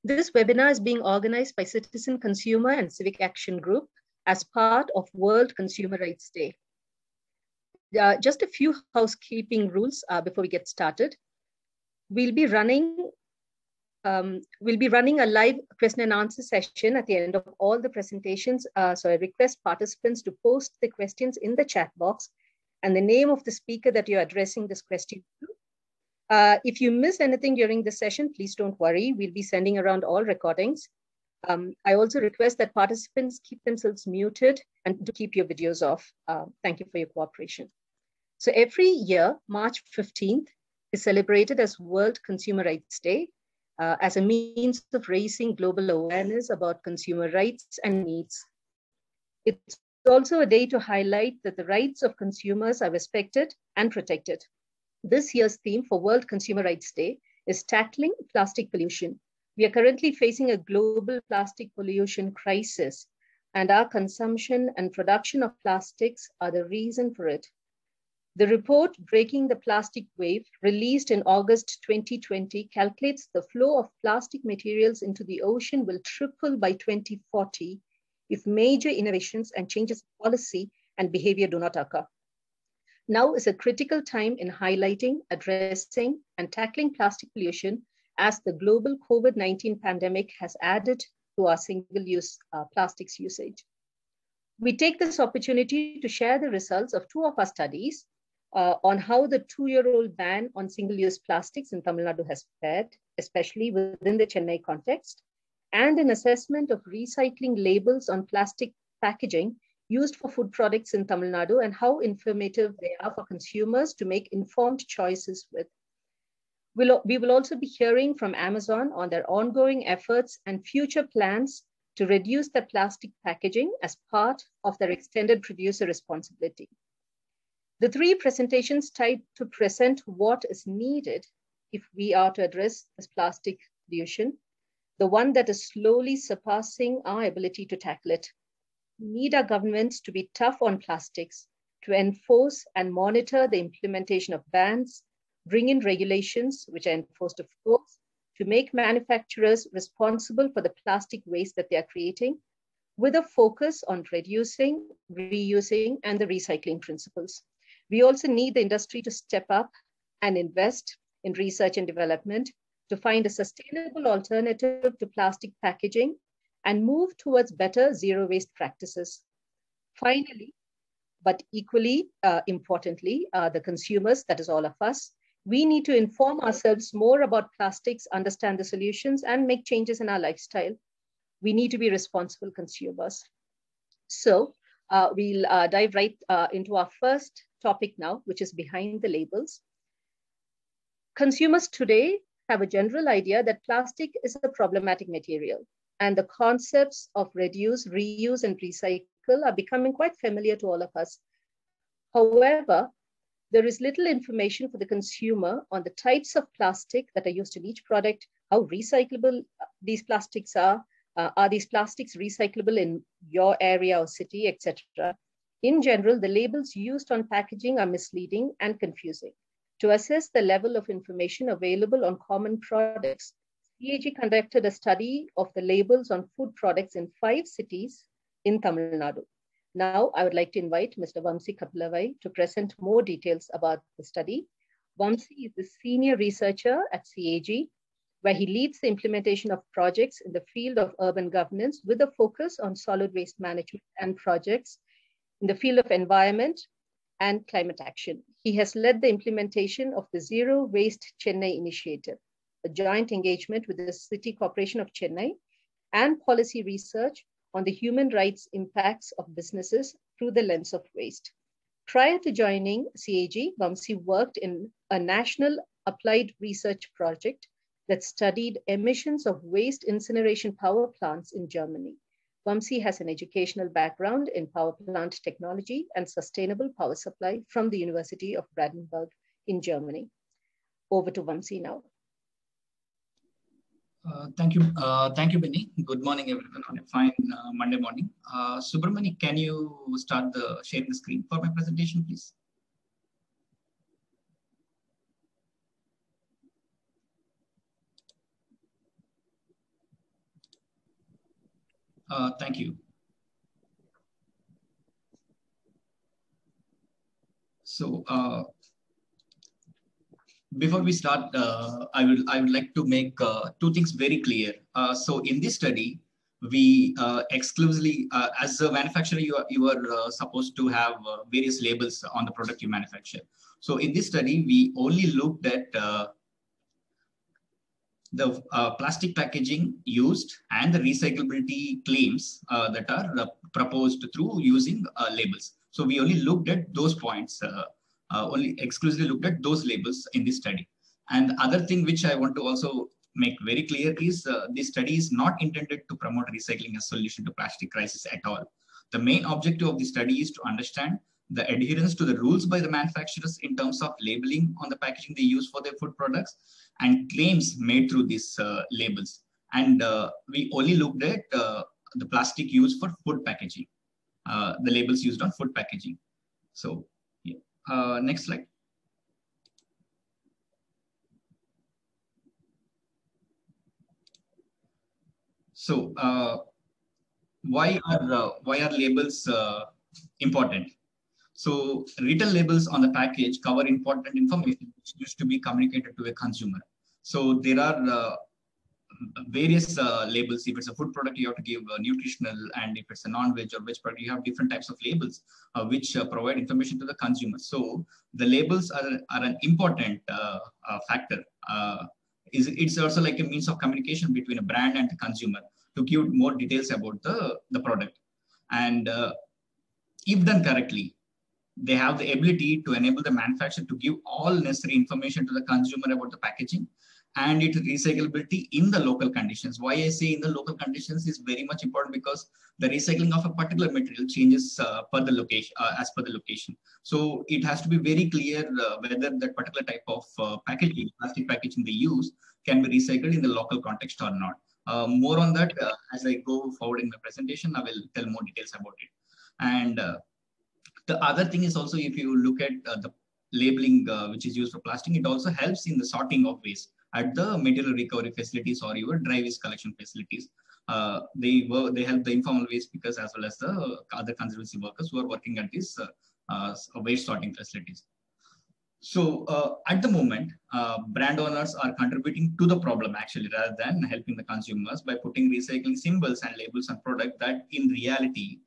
This webinar is being organized by Citizen Consumer and Civic Action Group as part of World Consumer Rights Day. Just a few housekeeping rules before we get started. We'll be running a live question and answer session at the end of all the presentations. So I request participants to post the questions in the chat box and the name of the speaker that you're addressing this question to. If you miss anything during the session, please don't worry. We'll be sending around all recordings. I also request that participants keep themselves muted and to keep your videos off. Thank you for your cooperation. So every year, March 15th is celebrated as World Consumer Rights Day as a means of raising global awareness about consumer rights and needs. It's also a day to highlight that the rights of consumers are respected and protected. This year's theme for World Consumer Rights Day is tackling plastic pollution. We are currently facing a global plastic pollution crisis, and our consumption and production of plastics are the reason for it. The report, Breaking the Plastic Wave, released in August 2020, calculates the flow of plastic materials into the ocean will triple by 2040 if major innovations and changes in policy and behavior do not occur. Now is a critical time in highlighting, addressing, and tackling plastic pollution as the global COVID-19 pandemic has added to our single-use plastics usage. We take this opportunity to share the results of two of our studies on how the 2-year-old ban on single-use plastics in Tamil Nadu has fared, especially within the Chennai context, and an assessment of recycling labels on plastic packaging used for food products in Tamil Nadu and how informative they are for consumers to make informed choices with. We will also be hearing from Amazon on their ongoing efforts and future plans to reduce their plastic packaging as part of their extended producer responsibility. The three presentations try to present what is needed if we are to address this plastic pollution, the one that is slowly surpassing our ability to tackle it. We need our governments to be tough on plastics, to enforce and monitor the implementation of bans, bring in regulations, which are enforced of course, to make manufacturers responsible for the plastic waste that they are creating, with a focus on reducing, reusing, and the recycling principles. We also need the industry to step up and invest in research and development to find a sustainable alternative to plastic packaging and move towards better zero waste practices. Finally, but equally importantly, the consumers, that is all of us, we need to inform ourselves more about plastics, understand the solutions, and make changes in our lifestyle. We need to be responsible consumers. So we'll dive right into our first topic now, which is behind the labels. Consumers today have a general idea that plastic is a problematic material, and the concepts of reduce, reuse, and recycle are becoming quite familiar to all of us. However, there is little information for the consumer on the types of plastic that are used in each product, how recyclable these plastics are these plastics recyclable in your area or city, etc. In general, the labels used on packaging are misleading and confusing. To assess the level of information available on common products, CAG conducted a study of the labels on food products in 5 cities in Tamil Nadu. Now, I would like to invite Mr. Vamsi Kaplavai to present more details about the study. Vamsi is the senior researcher at CAG, where he leads the implementation of projects in the field of urban governance with a focus on solid waste management and projects in the field of environment and climate action. He has led the implementation of the Zero Waste Chennai initiative, a joint engagement with the City Corporation of Chennai, and policy research on the human rights impacts of businesses through the lens of waste. Prior to joining CAG, Vamsi worked in a national applied research project that studied emissions of waste incineration power plants in Germany. Vamsi has an educational background in power plant technology and sustainable power supply from the University of Brandenburg in Germany. Over to Vamsi now. Thank you, Benny. Good morning, everyone, on a fine Monday morning. Subramani, can you start sharing the screen for my presentation, please? Thank you. So before we start, I would like to make two things very clear. So in this study, we exclusively, as a manufacturer, you are supposed to have various labels on the product you manufacture. So in this study, we only looked at the plastic packaging used and the recyclability claims that are proposed through using labels. So we only looked at those points, only exclusively looked at those labels in this study. And the other thing which I want to also make very clear is this study is not intended to promote recycling as a solution to plastic crisis at all. The main objective of the study is to understand the adherence to the rules by the manufacturers in terms of labeling on the packaging they use for their food products and claims made through these labels. And we only looked at the plastic used for food packaging, the labels used on food packaging. So yeah. Next slide. So why are labels important? So written labels on the package cover important information which used to be communicated to a consumer. So there are various labels. If it's a food product, you have to give nutritional, and if it's a non-veg or veg product, you have different types of labels which provide information to the consumer. So the labels are an important factor. It's also like a means of communication between a brand and the consumer to give more details about the product. And if done correctly, they have the ability to enable the manufacturer to give all necessary information to the consumer about the packaging and its recyclability in the local conditions. Why I say in the local conditions is very much important because the recycling of a particular material changes per the location, as per the location. So it has to be very clear whether that particular type of packaging, plastic packaging they use can be recycled in the local context or not. More on that as I go forward in my presentation, I will tell more details about it. And the other thing is also, if you look at the labeling which is used for plastic, it also helps in the sorting of waste at the material recovery facilities or your dry waste collection facilities. They help the informal waste pickers as well as the other conservancy workers who are working at these waste sorting facilities. So at the moment, brand owners are contributing to the problem actually rather than helping the consumers by putting recycling symbols and labels on product that in reality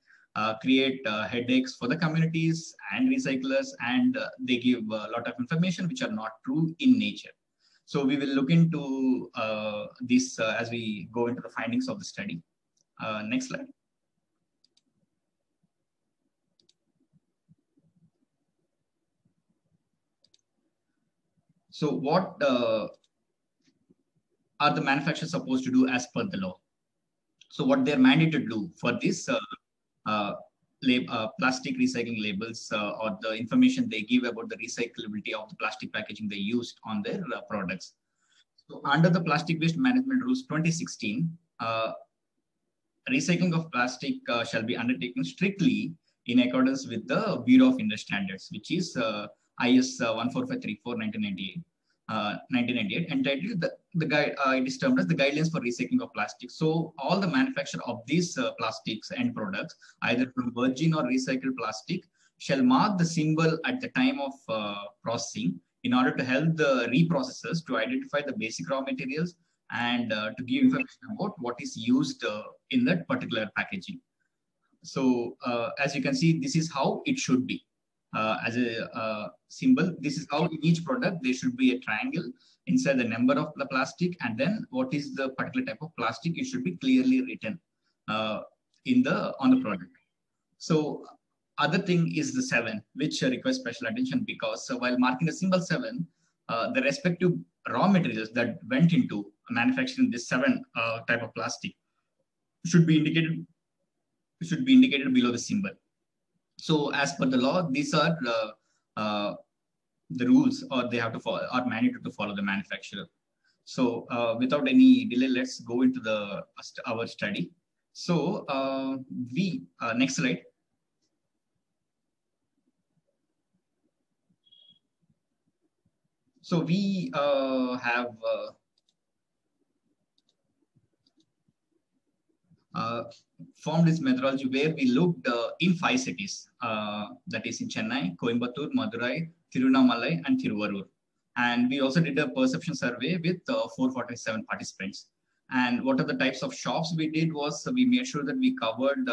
create headaches for the communities and recyclers, and they give a lot of information which are not true in nature. So we will look into this as we go into the findings of the study. Next slide. So what are the manufacturers supposed to do as per the law? So what they're mandated to do for this plastic recycling labels or the information they give about the recyclability of the plastic packaging they used on their products. So under the Plastic Waste Management Rules 2016, recycling of plastic shall be undertaken strictly in accordance with the Bureau of Industry Standards, which is IS 14534 1998. 1998, entitled it is termed as the guidelines for recycling of plastic. So all the manufacture of these plastics and products, either from virgin or recycled plastic, shall mark the symbol at the time of processing in order to help the reprocessors to identify the basic raw materials and to give information about what is used in that particular packaging. So as you can see, this is how it should be. As a symbol, this is how in each product there should be a triangle inside the number of the plastic, and then what is the particular type of plastic, it should be clearly written on the product. So other thing is the 7, which requires special attention because while marking the symbol 7, the respective raw materials that went into manufacturing this 7 type of plastic should be indicated below the symbol. So as per the law, these are the rules, or they have to follow, are mandated to follow the manufacturer. So without any delay, let's go into our study. So next slide. So we have formed this methodology where we looked in 5 cities, that is in Chennai, Coimbatore, Madurai, Tirunamalai, and Thiruvarur. And we also did a perception survey with 447 participants. And what are the types of shops we did was we made sure that we covered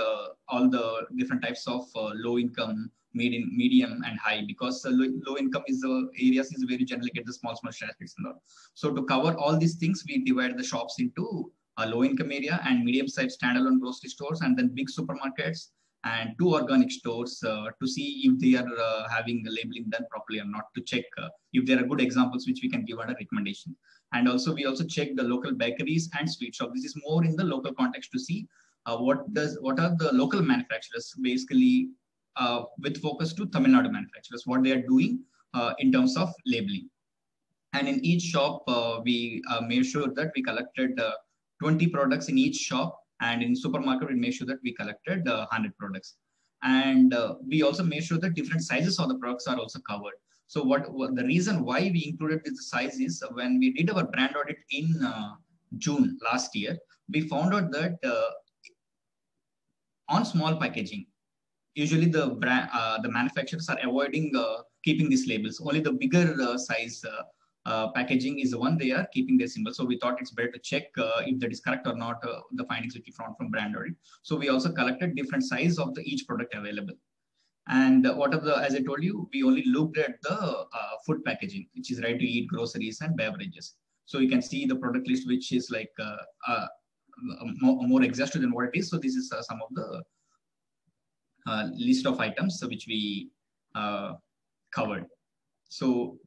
all the different types of low income, medium, and high, because low income is areas is very generally get the small streets and all. So to cover all these things, we divided the shops into a low income area and medium sized standalone grocery stores, and then big supermarkets and 2 organic stores to see if they are having the labeling done properly or not, to check if there are good examples which we can give under recommendation. And also we also check the local bakeries and sweet shops. This is more in the local context to see what are the local manufacturers, basically with focus to Tamil Nadu manufacturers, what they are doing in terms of labeling. And in each shop, we made sure that we collected 20 products in each shop. And in supermarket, we made sure that we collected 100 products. And we also made sure that different sizes of the products are also covered. So what the reason why we included this size is when we did our brand audit in June last year, we found out that on small packaging, usually the manufacturers are avoiding keeping these labels. Only the bigger size packaging is the one they are keeping their symbol. So we thought it's better to check if that is correct or not, the findings which we found from brand audit. So we also collected different size of each product available. And as I told you, we only looked at the food packaging, which is ready to eat groceries and beverages. So you can see the product list, which is like more exhaustive than what it is. So this is some of the list of items which we covered. So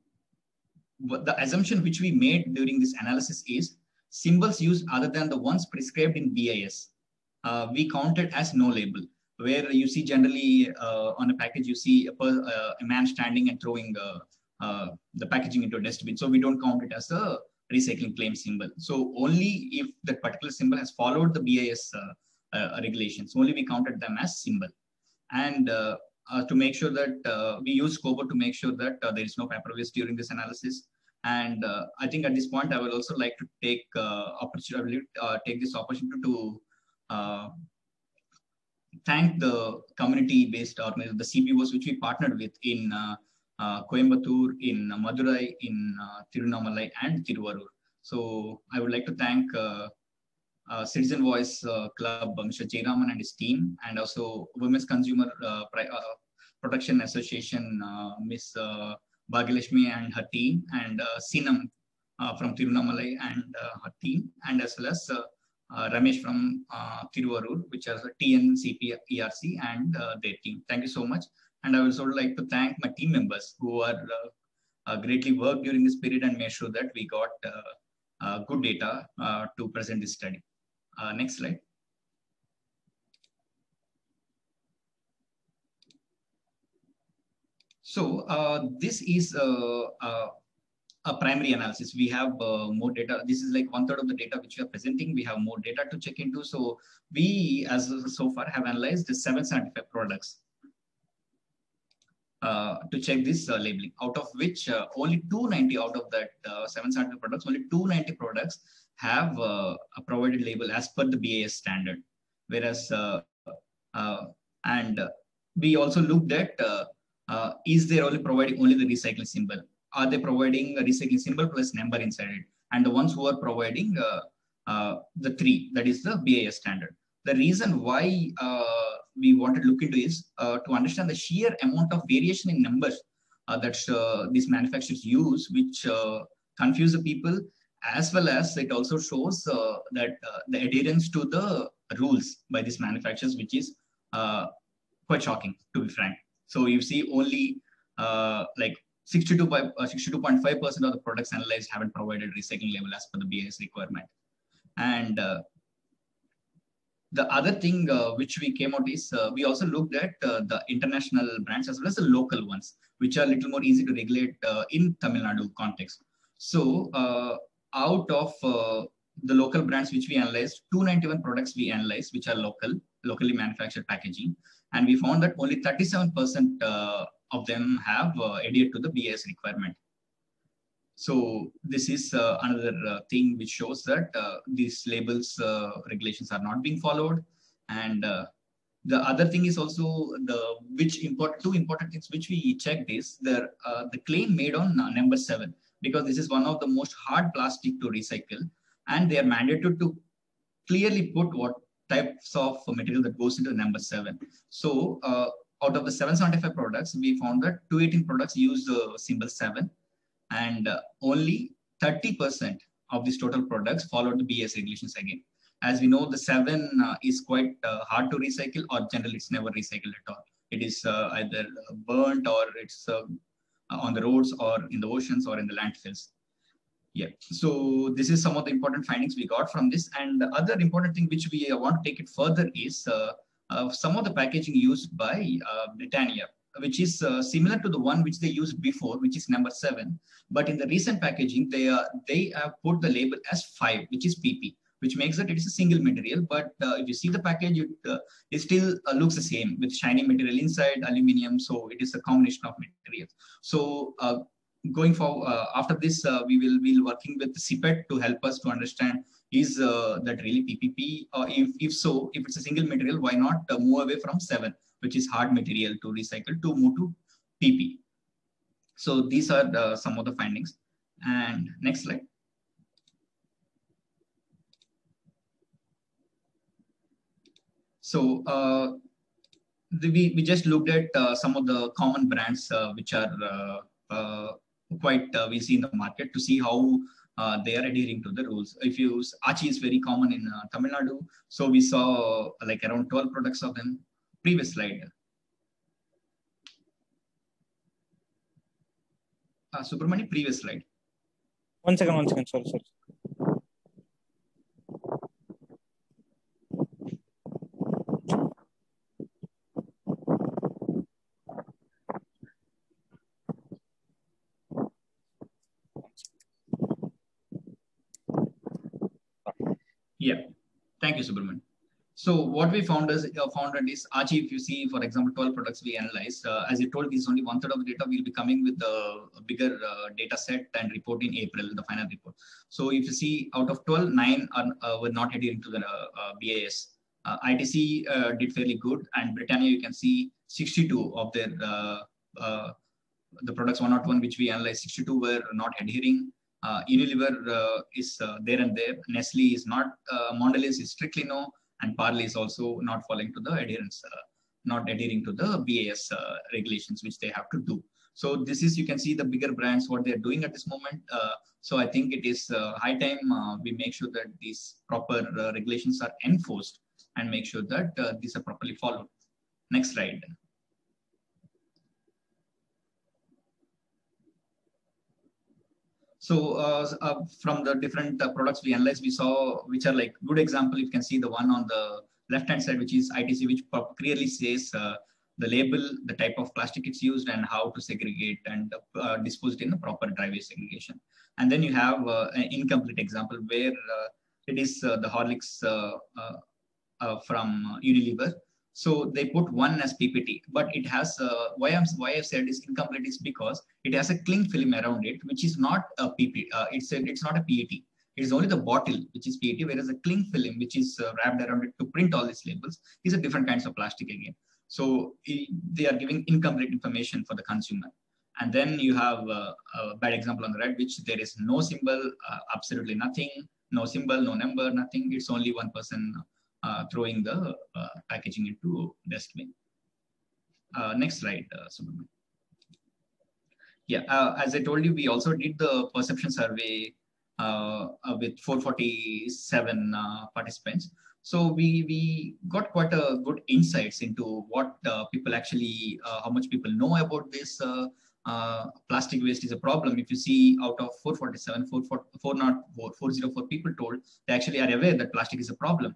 the assumption which we made during this analysis is symbols used other than the ones prescribed in BIS, we counted as no label, where you see generally on a package, you see a man standing and throwing the packaging into a dustbin. So we don't count it as a recycling claim symbol. So only if that particular symbol has followed the BIS regulations, only we counted them as symbol. And to make sure that we use SCOBO to make sure that there is no paper waste during this analysis. And I think at this point, I would also like to take this opportunity to thank the community-based organizations, the CPOs, which we partnered with in Coimbatore, in Madurai, in Tirunamalai, and Thiruvarur. So I would like to thank Citizen Voice Club, Mr. Jayaraman and his team, and also Women's Consumer Protection Association, Ms. Bhagyalakshmi and her team, and Sinam from Tirunamalai and her team, and as well as Ramesh from Thiruvarur, which are TNCP, ERC, and their team. Thank you so much. And I would also like to thank my team members who are greatly worked during this period and made sure that we got good data to present this study. Next slide. So this is a primary analysis. We have more data. This is like 1/3 of the data which we are presenting. We have more data to check into. So we, as so far, have analyzed the 775 products to check this labeling, out of which only 290 out of that 775 products, only 290 products have a provided label as per the BIS standard. Whereas, and we also looked at, is there only providing only the recycling symbol? Are they providing a recycling symbol plus number inside it? And the ones who are providing the 3, that is the BIS standard. The reason why we wanted to look into is to understand the sheer amount of variation in numbers that these manufacturers use, which confuse the people, as well as it also shows that the adherence to the rules by these manufacturers, which is quite shocking, to be frank. So you see only like 62.5% of the products analyzed haven't provided recycling label as per the BIS requirement. And the other thing which we came out is we also looked at the international brands as well as the local ones, which are a little more easy to regulate in Tamil Nadu context. So out of the local brands which we analyzed, 291 products we analyzed, which are locally manufactured packaging. And we found that only 37% of them have adhered to the BIS requirement. So this is another thing which shows that these labels regulations are not being followed. And the other thing is also two important things which we checked is the claim made on number 7, because this is one of the most hard plastic to recycle, and they are mandated to clearly put what types of material that goes into number 7. So out of the 775 products, we found that 218 products use the symbol 7, and only 30% of these total products followed the BS regulations again. As we know, the 7 is quite hard to recycle, or generally it's never recycled at all. It is either burnt, or it's on the roads, or in the oceans, or in the landfills. Yeah, so this is some of the important findings we got from this. And the other important thing which we want to take it further is some of the packaging used by Britannia, which is similar to the one which they used before, which is number 7. But in the recent packaging, they have put the label as 5, which is PP, which makes it is a single material. But if you see the package, it still looks the same with shiny material inside, aluminum. So it is a combination of materials. So going forward, after this, we will be working with CPET to help us to understand, is that really PPP? If so, if it's a single material, why not move away from 7, which is hard material to recycle, to move to PP? So these are some of the findings. And next slide. So we just looked at some of the common brands which are quite we see in the market, to see how they are adhering to the rules. If you use Achi is very common in Tamil Nadu. So we saw like around 12 products of them. Previous slide. Subramani, previous slide. One second, sorry. Yeah, thank you, Subramani. So what we found is Achi, if you see, for example, 12 products we analyzed, as you told, this is only 1/3 of the data. We'll be coming with a bigger data set and report in April, the final report. So if you see, out of 12, 9 were not adhering to the BAS. ITC did fairly good, and Britannia, you can see 62 of their the products 101 which we analyzed, 62 were not adhering. Unilever is there and there. Nestle is not. Mondelez is strictly no. And Parley is also not following to the adherence, not adhering to the BAS regulations, which they have to do. So this is, you can see the bigger brands, what they're doing at this moment. So I think it is high time we make sure that these proper regulations are enforced, and make sure that these are properly followed. Next slide. So from the different products we analyzed, we saw which are like good example. You can see the one on the left-hand side, which is ITC, which clearly says the label, the type of plastic it's used, and how to segregate and dispose it in the proper dry waste segregation. And then you have an incomplete example where it is the Horlicks from Unilever. So they put 1 as PPT, but it has why I've said is incomplete is because it has a cling film around it, which is not a PP. It's not a PET. It is only the bottle which is PET, whereas the cling film, which is wrapped around it to print all these labels, is a different kinds of plastic again. So they are giving incomplete information for the consumer. And then you have a bad example on the right, which there is no symbol, absolutely nothing, no symbol, no number, nothing. It's only one person throwing the packaging into dustbin. Next slide, Subramani. Yeah, as I told you, we also did the perception survey with 447 participants. So we got quite a good insights into what people actually, how much people know about this plastic waste is a problem. If you see, out of 447, 404 people told, they actually are aware that plastic is a problem.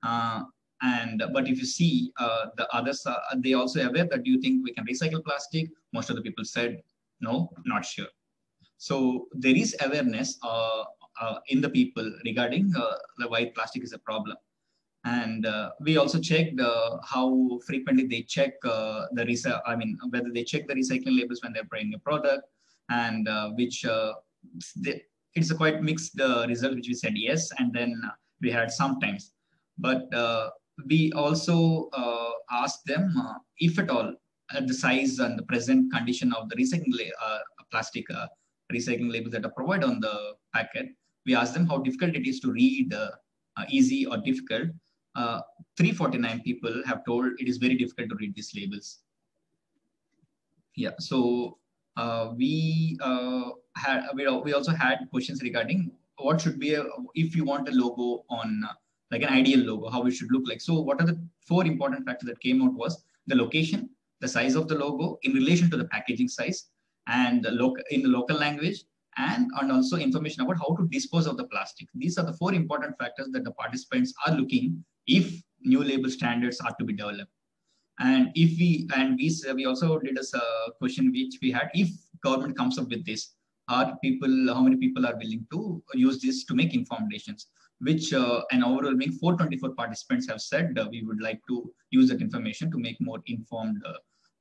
But if you see the others, they also aware that, do you think we can recycle plastic? Most of the people said, no, not sure. So there is awareness in the people regarding why plastic is a problem. And we also checked how frequently they check whether they check the recycling labels when they're buying a product, and it's a quite mixed result, which we said yes, and then we had sometimes. But we also asked them if at all the size and the present condition of the plastic recycling labels that are provided on the packet. We asked them how difficult it is to read, easy or difficult. 349 people have told it is very difficult to read these labels. Yeah, so we also had questions regarding what should be if you want a logo on like an ideal logo, how it should look like. So what are the 4 important factors that came out was the location, the size of the logo in relation to the packaging size, and in the local language, and also information about how to dispose of the plastic. These are the 4 important factors that the participants are looking if new label standards are to be developed. And if we also did a question which we had, if government comes up with this, how many people are willing to use this to make informed decisions, which an overwhelming 424 participants have said we would like to use that information to make more informed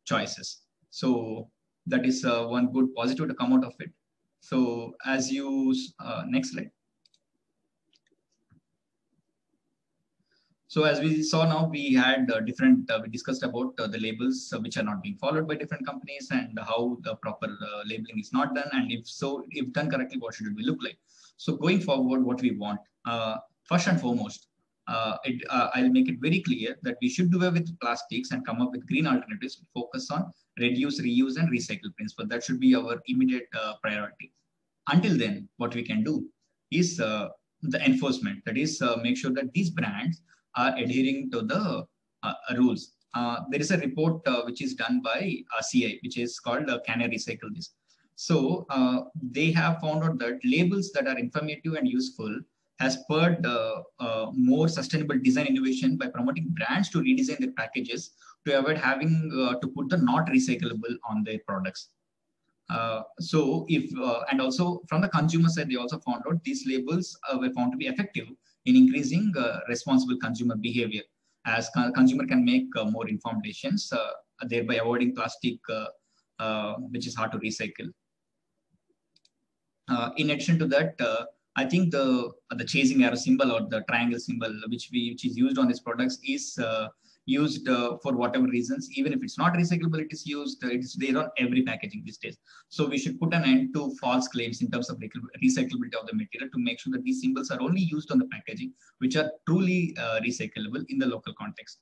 choices. So that is one good positive to come out of it. So as you, next slide. So as we saw now, we had we discussed about the labels which are not being followed by different companies and how the proper labeling is not done. And if done correctly, what should it look like? So going forward, what we want, first and foremost, I'll make it very clear that we should do away with plastics and come up with green alternatives to focus on reduce, reuse, and recycle principle. That should be our immediate priority. Until then, what we can do is the enforcement. That is, make sure that these brands are adhering to the rules. There is a report which is done by CI, which is called Can I Recycle This? So they have found out that labels that are informative and useful has spurred more sustainable design innovation by promoting brands to redesign their packages to avoid having to put the not recyclable on their products. So and also from the consumer side, they also found out these labels were found to be effective in increasing responsible consumer behavior, as consumer can make more informed decisions, thereby avoiding plastic, which is hard to recycle. In addition to that, I think the chasing arrow symbol or the triangle symbol, which is used on these products, is used for whatever reasons. Even if it's not recyclable, it is used. It's there on every packaging these days. So we should put an end to false claims in terms of recyclability of the material to make sure that these symbols are only used on the packaging, which are truly recyclable in the local context.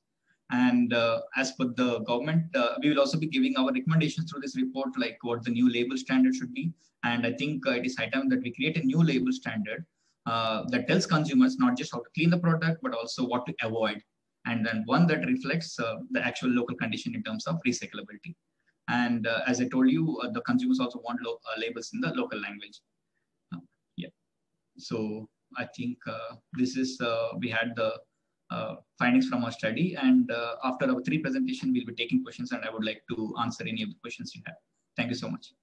And as per the government, we will also be giving our recommendations through this report, like what the new label standard should be. And I think it is high time that we create a new label standard that tells consumers not just how to clean the product, but also what to avoid. And then one that reflects the actual local condition in terms of recyclability. And as I told you, the consumers also want labels in the local language. Yeah. So I think this is, we had the findings from our study. And after our 3 presentation, we'll be taking questions, and I would like to answer any of the questions you have. Thank you so much.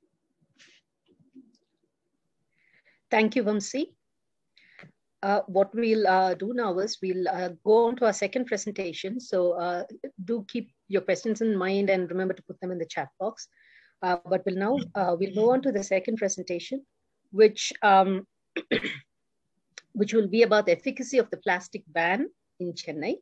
Thank you, Vamsi. What we'll do now is we'll go on to our second presentation. So do keep your questions in mind and remember to put them in the chat box. But we'll go on to the second presentation, which which will be about the efficacy of the plastic ban in Chennai.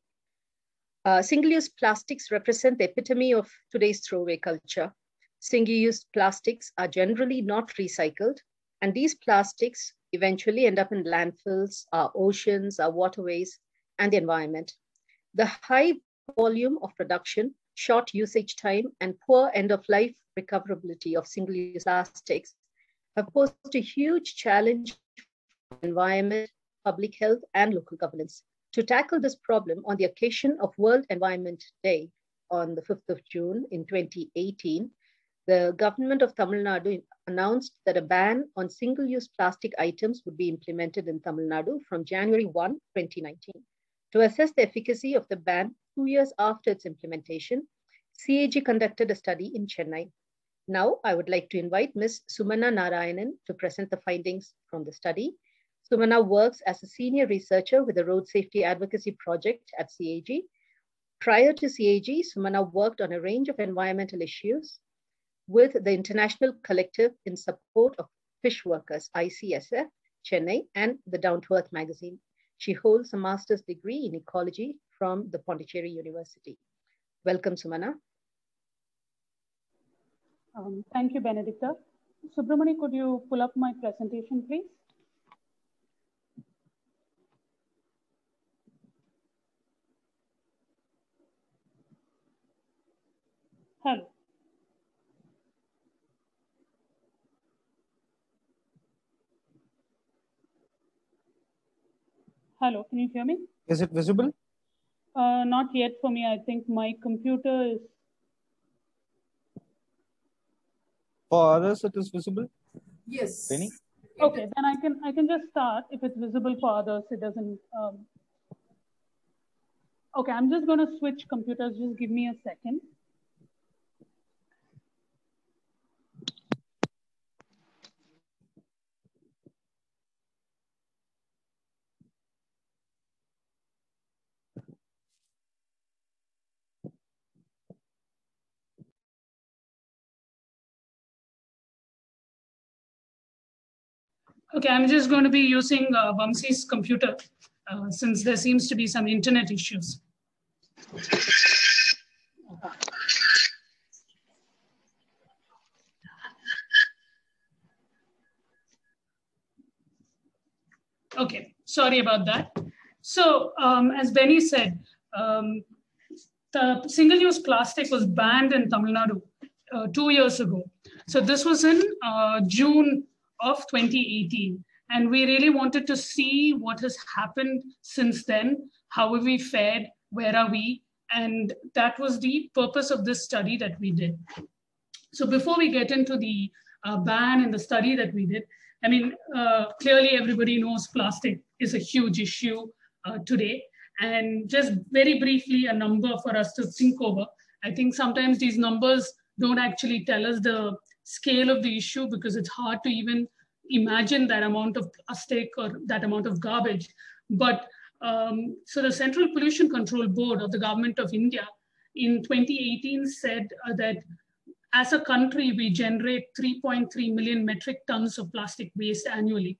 Single-use plastics represent the epitome of today's throwaway culture. Single-use plastics are generally not recycled, and these plastics eventually end up in landfills, our oceans, our waterways, and the environment. The high volume of production, short usage time, and poor end-of-life recoverability of single-use plastics have posed a huge challenge for the environment, public health, and local governance. To tackle this problem, on the occasion of World Environment Day on the 5th of June in 2018, the government of Tamil Nadu announced that a ban on single-use plastic items would be implemented in Tamil Nadu from January 1, 2019. To assess the efficacy of the ban 2 years after its implementation, CAG conducted a study in Chennai. Now, I would like to invite Ms. Sumana Narayanan to present the findings from the study. Sumana works as a senior researcher with the Road Safety Advocacy Project at CAG. Prior to CAG, Sumana worked on a range of environmental issues with the International Collective in Support of Fish Workers, ICSF, Chennai, and the Down to Earth magazine. She holds a master's degree in ecology from the Pondicherry University. Welcome, Sumana. Thank you, Benedicta. Subramani, could you pull up my presentation, please? Hello. Hello, can you hear me? Is it visible? Not yet for me. I think my computer is. For others, it is visible. Yes. Penny? Okay, then I can just start. If it's visible for others, it doesn't. Okay, I'm just going to switch computers. Just give me a second. Okay, I'm just going to be using Vamsi's computer since there seems to be some internet issues. Okay, sorry about that. So as Benny said, the single-use plastic was banned in Tamil Nadu 2 years ago. So this was in June of 2018. And we really wanted to see what has happened since then. How have we fared? Where are we? And that was the purpose of this study that we did. So before we get into the ban and the study that we did, I mean, clearly everybody knows plastic is a huge issue today. And just very briefly, a number for us to think over. I think sometimes these numbers don't actually tell us the scale of the issue because it's hard to even imagine that amount of plastic or that amount of garbage. But so the Central Pollution Control Board of the Government of India in 2018 said that as a country, we generate 3.3 million metric tons of plastic waste annually.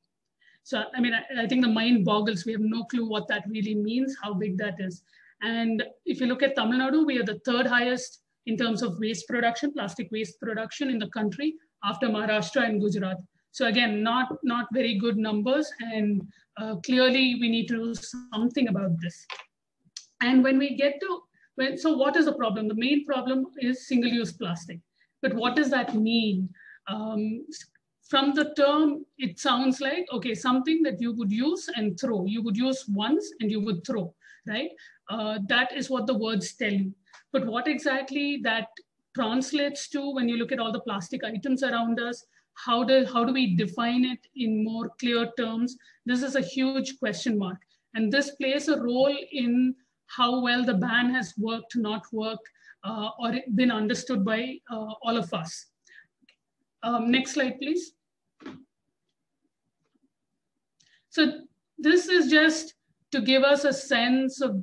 So, I mean, I think the mind boggles. We have no clue what that really means, how big that is. And if you look at Tamil Nadu, we are the third highest in terms of waste production, plastic waste production in the country after Maharashtra and Gujarat. So again, not very good numbers. And clearly we need to do something about this. And when we get to, so what is the problem? The main problem is single-use plastic. But what does that mean? From the term, it sounds like, okay, something that you would use and throw. You would use once and you would throw, right? That is what the words tell you. But what exactly that translates to when you look at all the plastic items around us, how do we define it in more clear terms? This is a huge question mark. And this plays a role in how well the ban has worked, not worked, or been understood by all of us. Next slide, please. So this is just to give us a sense of,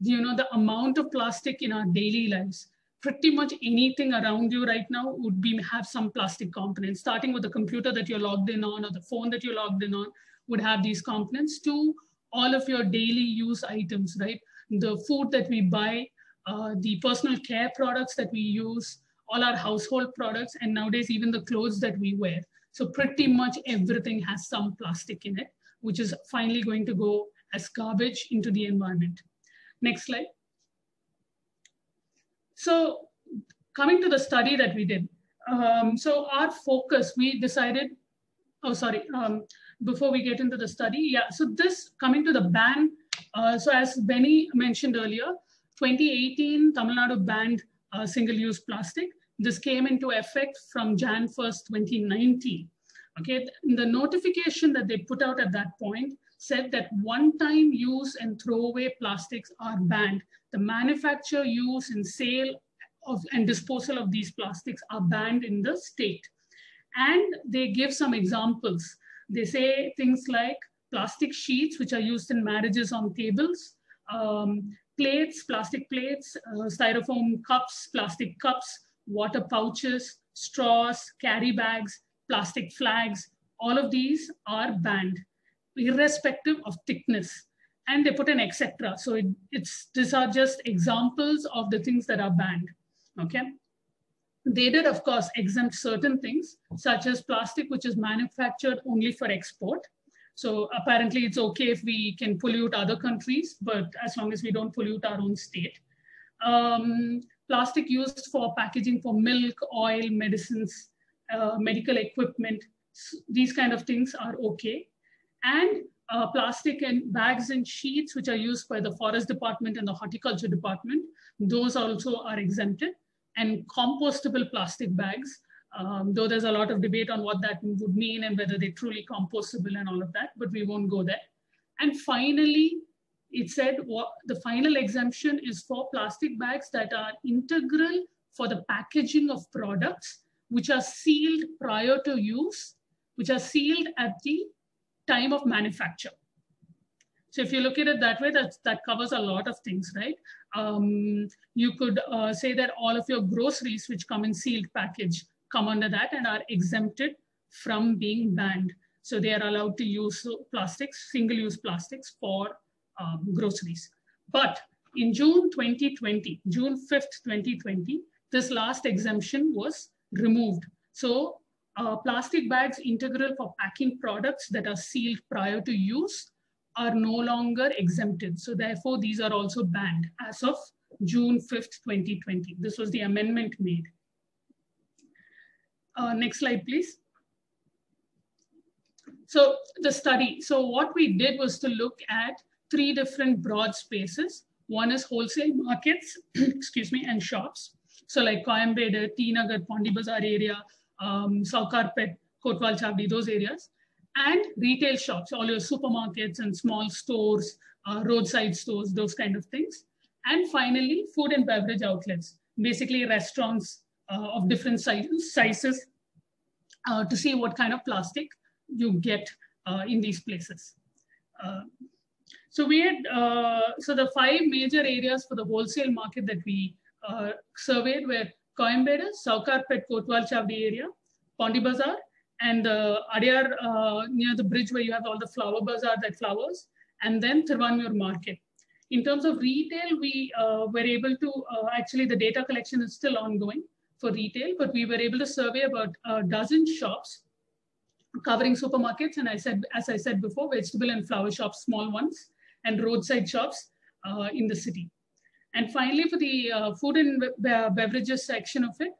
the amount of plastic in our daily lives. Pretty much anything around you right now would have some plastic components, starting with the computer that you're logged in on or the phone that you're logged in on would have these components to all of your daily use items, right? The food that we buy, the personal care products that we use, all our household products, and nowadays even the clothes that we wear. So pretty much everything has some plastic in it, which is finally going to go as garbage into the environment. Next slide. So coming to the study that we did. So our focus, we decided, before we get into the study, yeah, so this coming to the ban, so as Benny mentioned earlier, 2018, Tamil Nadu banned single-use plastic. This came into effect from Jan 1st, 2019. Okay, the notification that they put out at that point said that one-time use and throwaway plastics are banned. The manufacture, use, and sale of and disposal of these plastics are banned in the state. And they give some examples. They say things like plastic sheets, which are used in marriages on tables, plates, plastic plates, styrofoam cups, plastic cups, water pouches, straws, carry bags, plastic flags, all of these are banned, irrespective of thickness. and they put an etc. So these are just examples of the things that are banned, okay? They did, of course, exempt certain things, such as plastic, which is manufactured only for export. So apparently it's okay if we can pollute other countries, but as long as we don't pollute our own state. Plastic used for packaging for milk, oil, medicines, medical equipment, these kind of things are okay. And plastic and bags and sheets, which are used by the forest department and the horticulture department, those also are exempted. And compostable plastic bags, though there's a lot of debate on what that would mean and whether they're truly compostable and all of that, but we won't go there. And finally, it said the final exemption is for plastic bags that are integral for the packaging of products, which are sealed prior to use, which are sealed at the time of manufacture. So if you look at it that way, that covers a lot of things, right? You could say that all of your groceries which come in sealed package come under that and are exempted from being banned. So they are allowed to use plastics, single-use plastics for groceries. But in June 2020, June 5th, 2020, this last exemption was removed. So plastic bags integral for packing products that are sealed prior to use are no longer exempted. So therefore, these are also banned as of June 5th, 2020. This was the amendment made. Next slide, please. So the study. So what we did was to look at 3 different broad spaces. One is wholesale markets, excuse me, and shops. So like Coimbatore, T Nagar, Pondi Bazaar area, Saukarpet, Kotwal Chavdi, those areas. And retail shops, all your supermarkets and small stores, roadside stores, those kind of things. And finally, food and beverage outlets, basically restaurants of different sizes to see what kind of plastic you get in these places. So we had, so the 5 major areas for the wholesale market that we surveyed were Coimbatore, Saukarpet, Kotwal Chavdi area, Pondi Bazaar, and the Adyar near the bridge where you have all the flower bazaar that flowers, and then Thiruvanmiyur market. In terms of retail, we were able to, actually the data collection is still ongoing for retail, but we were able to survey about a dozen shops covering supermarkets. And as I said before, vegetable and flower shops, small ones, and roadside shops in the city. And finally, for the food and beverages section of it,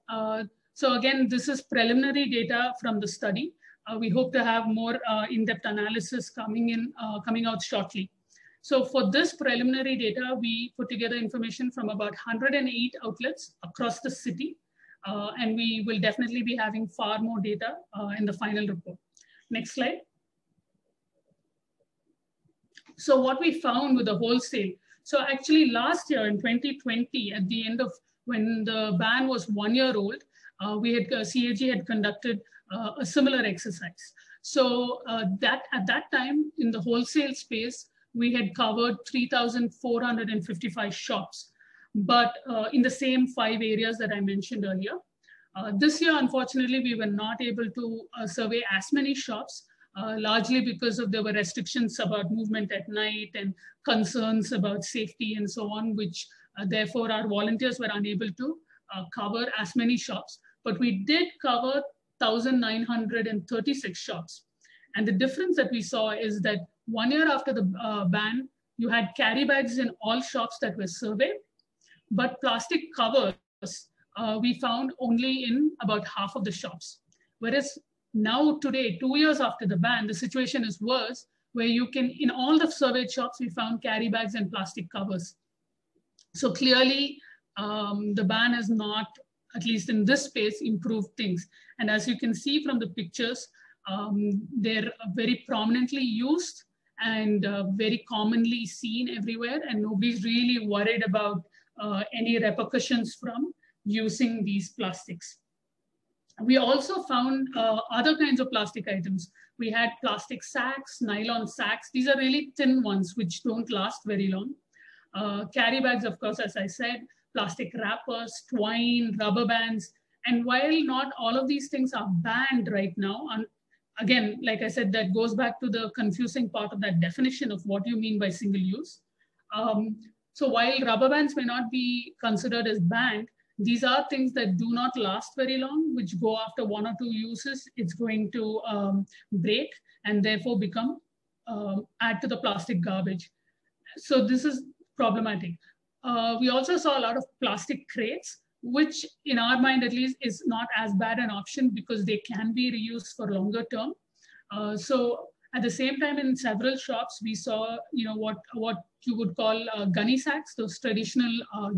so again, this is preliminary data from the study. We hope to have more in-depth analysis coming out shortly. So for this preliminary data, we put together information from about 108 outlets across the city. And we will definitely be having far more data in the final report. Next slide. So what we found with the wholesale. So actually last year in 2020, at the end of when the ban was 1 year old, CAG had conducted a similar exercise. So at that time in the wholesale space, we had covered 3,455 shops, but in the same 5 areas that I mentioned earlier. This year, unfortunately, we were not able to survey as many shops, largely because there were restrictions about movement at night and concerns about safety and so on, which therefore our volunteers were unable to cover as many shops. But we did cover 1,936 shops. And the difference that we saw is that 1 year after the ban, you had carry bags in all shops that were surveyed, but plastic covers we found only in about half of the shops. Whereas now today, 2 years after the ban, the situation is worse, where you can, in all the surveyed shops, we found carry bags and plastic covers. So clearly, the ban has not, at least in this space, improved things. And as you can see from the pictures, they're very prominently used and very commonly seen everywhere, and nobody's really worried about any repercussions from using these plastics. We also found other kinds of plastic items. We had plastic sacks, nylon sacks. These are really thin ones which don't last very long. Carry bags, of course, as I said, plastic wrappers, twine, rubber bands. And while not all of these things are banned right now, Again, like I said, that goes back to the confusing part of that definition of what you mean by single use. So while rubber bands may not be considered as banned, these are things that do not last very long, which go after 1 or 2 uses. It's going to break and therefore become, add to the plastic garbage. So this is problematic. We also saw a lot of plastic crates, which in our mind at least is not as bad an option because they can be reused for longer term. So at the same time, in several shops, we saw, what you would call gunny sacks, those traditional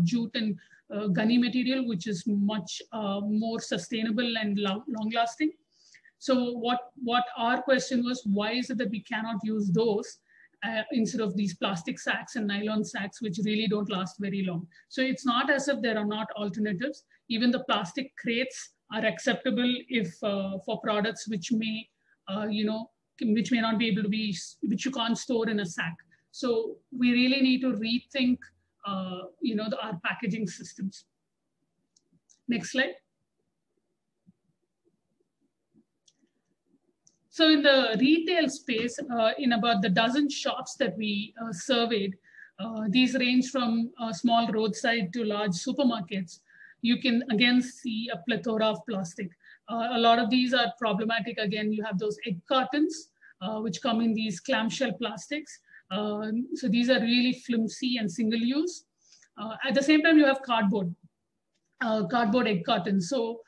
jute and gunny material, which is much more sustainable and long-lasting. So what our question was, why is it that we cannot use those instead of these plastic sacks and nylon sacks, which really don't last very long? So it's not as if there are not alternatives. Even the plastic crates are acceptable if for products which may, which may not be able to be, which you can't store in a sack. So we really need to rethink, our packaging systems. Next slide. So in the retail space, in about the dozen shops that we surveyed, these range from small roadside to large supermarkets. You can again see a plethora of plastic. A lot of these are problematic. Again, you have those egg cartons, which come in these clamshell plastics. So these are really flimsy and single use. At the same time, you have cardboard egg cartons. So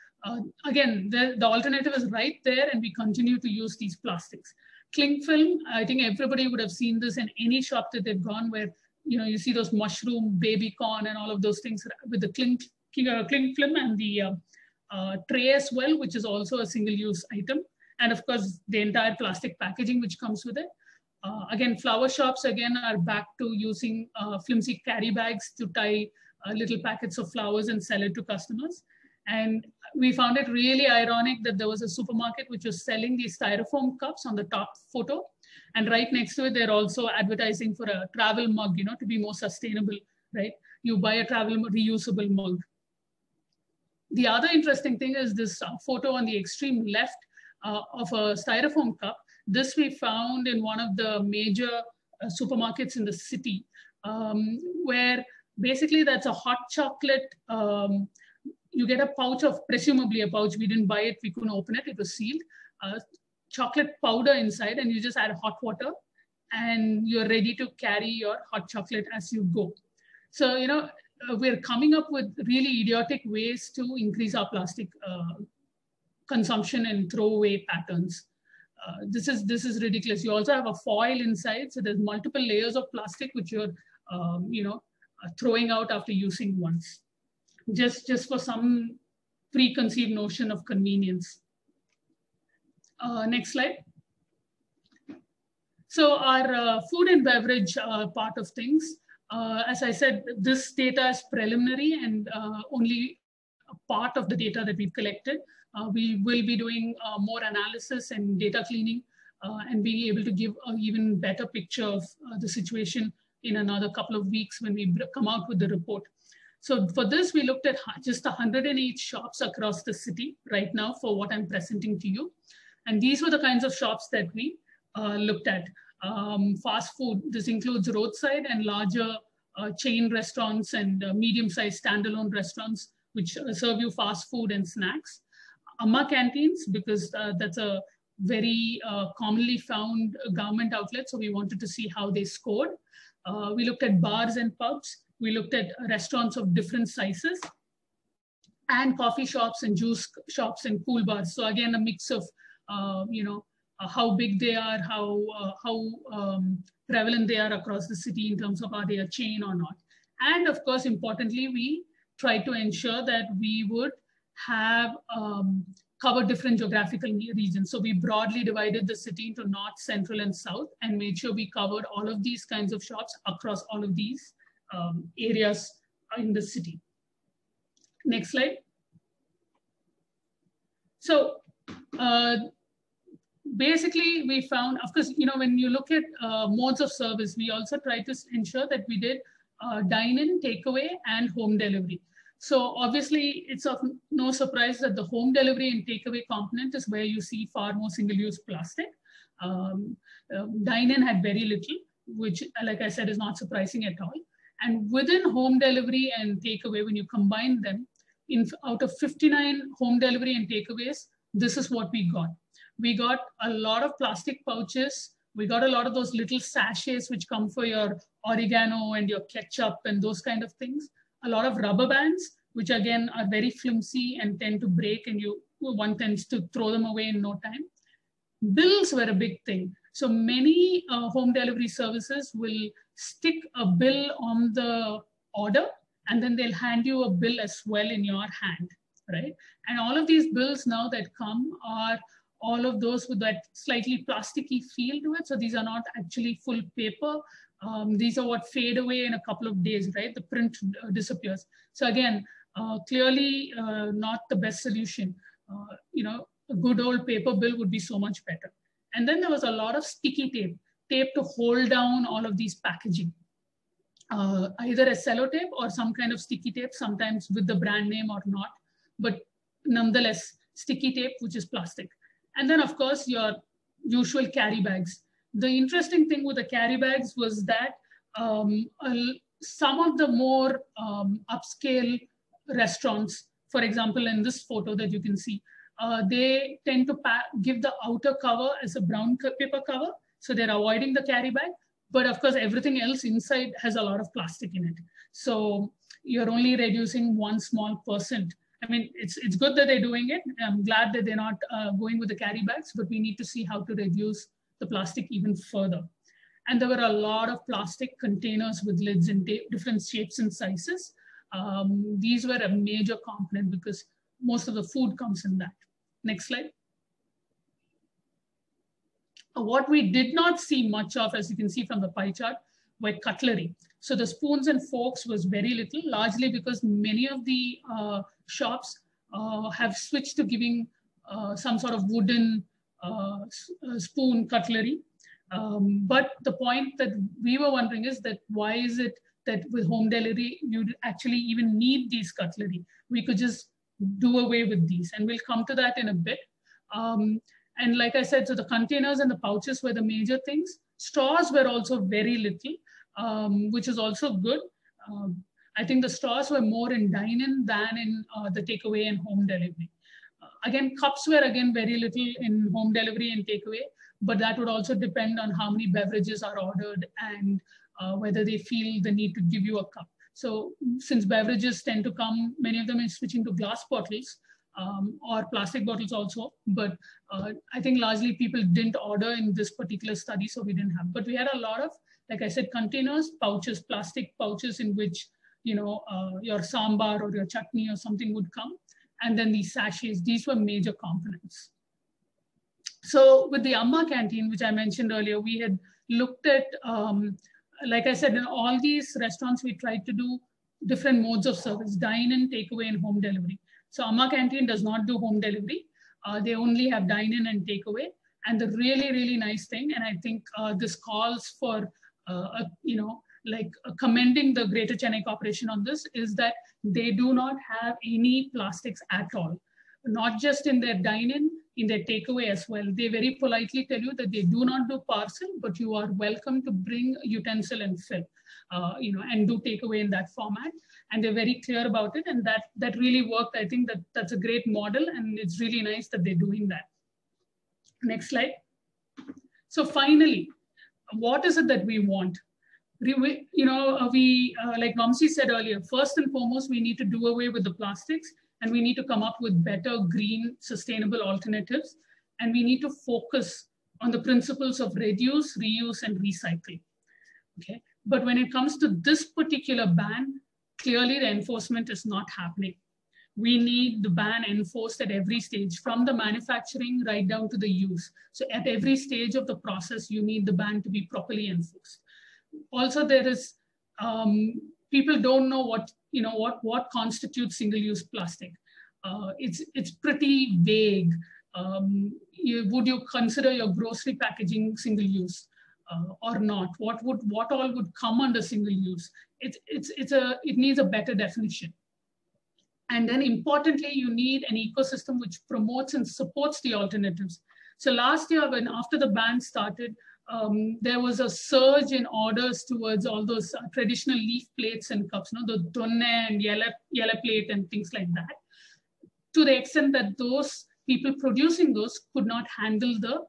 again, the alternative is right there, and we continue to use these plastics. Cling film, I think everybody would have seen this in any shop that they've gone where, you see those mushroom, baby corn, and all of those things with the cling film and the tray as well, which is also a single-use item. And of course, the entire plastic packaging which comes with it. Again, flower shops, again, are back to using flimsy carry bags to tie little packets of flowers and sell it to customers. And we found it really ironic that there was a supermarket which was selling these styrofoam cups on the top photo. And right next to it, they're also advertising for a travel mug, to be more sustainable, right? You buy a travel reusable mug. The other interesting thing is this photo on the extreme left of a styrofoam cup. This we found in one of the major supermarkets in the city, where basically that's a hot chocolate. You get a pouch of, presumably a pouch, we didn't buy it, we couldn't open it, it was sealed. Chocolate powder inside, and you just add hot water and you're ready to carry your hot chocolate as you go. So, we're coming up with really idiotic ways to increase our plastic consumption and throwaway patterns. This is ridiculous. You also have a foil inside, so there's multiple layers of plastic which you're, throwing out after using once, just for some preconceived notion of convenience. Next slide. So our food and beverage part of things, as I said, this data is preliminary and only a part of the data that we've collected. We will be doing more analysis and data cleaning and being able to give an even better picture of the situation in another couple of weeks when we come out with the report. So for this, we looked at just 108 shops across the city right now for what I'm presenting to you. And these were the kinds of shops that we looked at. Fast food, this includes roadside and larger chain restaurants and medium-sized standalone restaurants, which serve you fast food and snacks. Amma canteens, because that's a very commonly found government outlet, so we wanted to see how they scored. We looked at bars and pubs. We looked at restaurants of different sizes and coffee shops and juice shops and cool bars. So again, a mix of, how big they are, how prevalent they are across the city in terms of are they a chain or not. And of course, importantly, we tried to ensure that we would have cover different geographical regions. So we broadly divided the city into north, central, and south, and made sure we covered all of these kinds of shops across all of these areas in the city. Next slide. So basically we found, of course, when you look at modes of service, we also try to ensure that we did dine-in, takeaway, and home delivery. So obviously, it's of no surprise that the home delivery and takeaway component is where you see far more single-use plastic. Dine-in had very little, which, like I said, is not surprising at all. And within home delivery and takeaway, when you combine them, out of 59 home delivery and takeaways, this is what we got. We got a lot of plastic pouches. We got a lot of those little sachets which come for your oregano and your ketchup and those kind of things. A lot of rubber bands, which again are very flimsy and tend to break, and one tends to throw them away in no time. Bills were a big thing. So many home delivery services will stick a bill on the order, and then they'll hand you a bill as well in your hand, right? And all of these bills now that come are all of those with that slightly plasticky feel to it. So these are not actually full paper. These are what fade away in a couple of days, right? The print disappears. So again, clearly not the best solution. A good old paper bill would be so much better. And then there was a lot of sticky tape to hold down all of these packaging. Either a sellotape or some kind of sticky tape, sometimes with the brand name or not, but nonetheless, sticky tape, which is plastic. And then of course, your usual carry bags. The interesting thing with the carry bags was that some of the more upscale restaurants, for example, in this photo that you can see, they tend to give the outer cover as a brown paper cover. So they're avoiding the carry bag. But of course, everything else inside has a lot of plastic in it. So you're only reducing one small %. I mean, it's good that they're doing it. I'm glad that they're not going with the carry bags, but we need to see how to reduce the plastic even further. And there were a lot of plastic containers with lids in different shapes and sizes. These were a major component because most of the food comes in that. Next slide. What we did not see much of, as you can see from the pie chart, were cutlery. So the spoons and forks was very little, largely because many of the shops have switched to giving some sort of wooden spoon cutlery. But the point that we were wondering is that why is it that with home delivery, you actually even need these cutlery? We could just do away with these, and we'll come to that in a bit. And like I said, so the containers and the pouches were the major things. Straws were also very little, which is also good. I think the straws were more in dine-in than in the takeaway and home delivery. Again, cups were again very little in home delivery and takeaway, but that would also depend on how many beverages are ordered and whether they feel the need to give you a cup. So since beverages tend to come, many of them are switching to glass bottles or plastic bottles also. But I think largely people didn't order in this particular study, so we didn't have. But we had a lot of, like I said, containers, pouches, plastic pouches in which, your sambar or your chutney or something would come. And then these sachets, these were major components. So with the Amma canteen, which I mentioned earlier, we had looked at, like I said, in all these restaurants, we tried to do different modes of service, dine-in, takeaway, and home delivery. So Amma canteen does not do home delivery. They only have dine-in and takeaway. And the really, really nice thing, and I think this calls for, commending the Greater Chennai Corporation on this, is that they do not have any plastics at all. Not just in their dine-in, in their takeaway as well. They very politely tell you that they do not do parcel, but you are welcome to bring utensil and fill, and do takeaway in that format. And they're very clear about it. And that really worked. I think that's a great model, and it's really nice that they're doing that. Next slide. So finally, what is it that we want? Like Vamsi said earlier, first and foremost, we need to do away with the plastics, and we need to come up with better green, sustainable alternatives. And we need to focus on the principles of reduce, reuse, and recycle. Okay. But when it comes to this particular ban, clearly the enforcement is not happening. We need the ban enforced at every stage, from the manufacturing right down to the use. So at every stage of the process, you need the ban to be properly enforced. Also, there is, people don't know what constitutes single-use plastic. It's pretty vague. Would you consider your grocery packaging single-use or not? What all would come under single-use? It needs a better definition. And then importantly, you need an ecosystem which promotes and supports the alternatives. So last year, after the ban started, there was a surge in orders towards all those traditional leaf plates and cups, the donne and yellow plate and things like that, to the extent that those people producing those could not handle the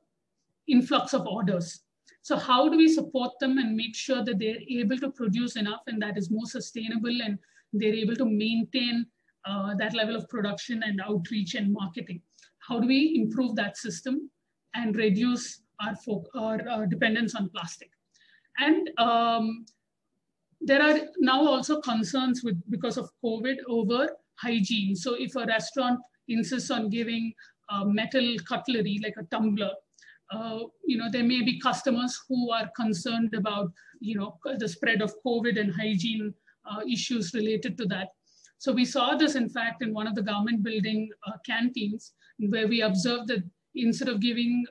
influx of orders. So how do we support them and make sure that they're able to produce enough and that is more sustainable and they're able to maintain that level of production and outreach and marketing? How do we improve that system and reduce our dependence on plastic? And there are now also concerns because of COVID over hygiene. So if a restaurant insists on giving metal cutlery like a tumbler, there may be customers who are concerned about the spread of COVID and hygiene issues related to that. So we saw this, in fact, in one of the government building canteens, where we observed that instead of giving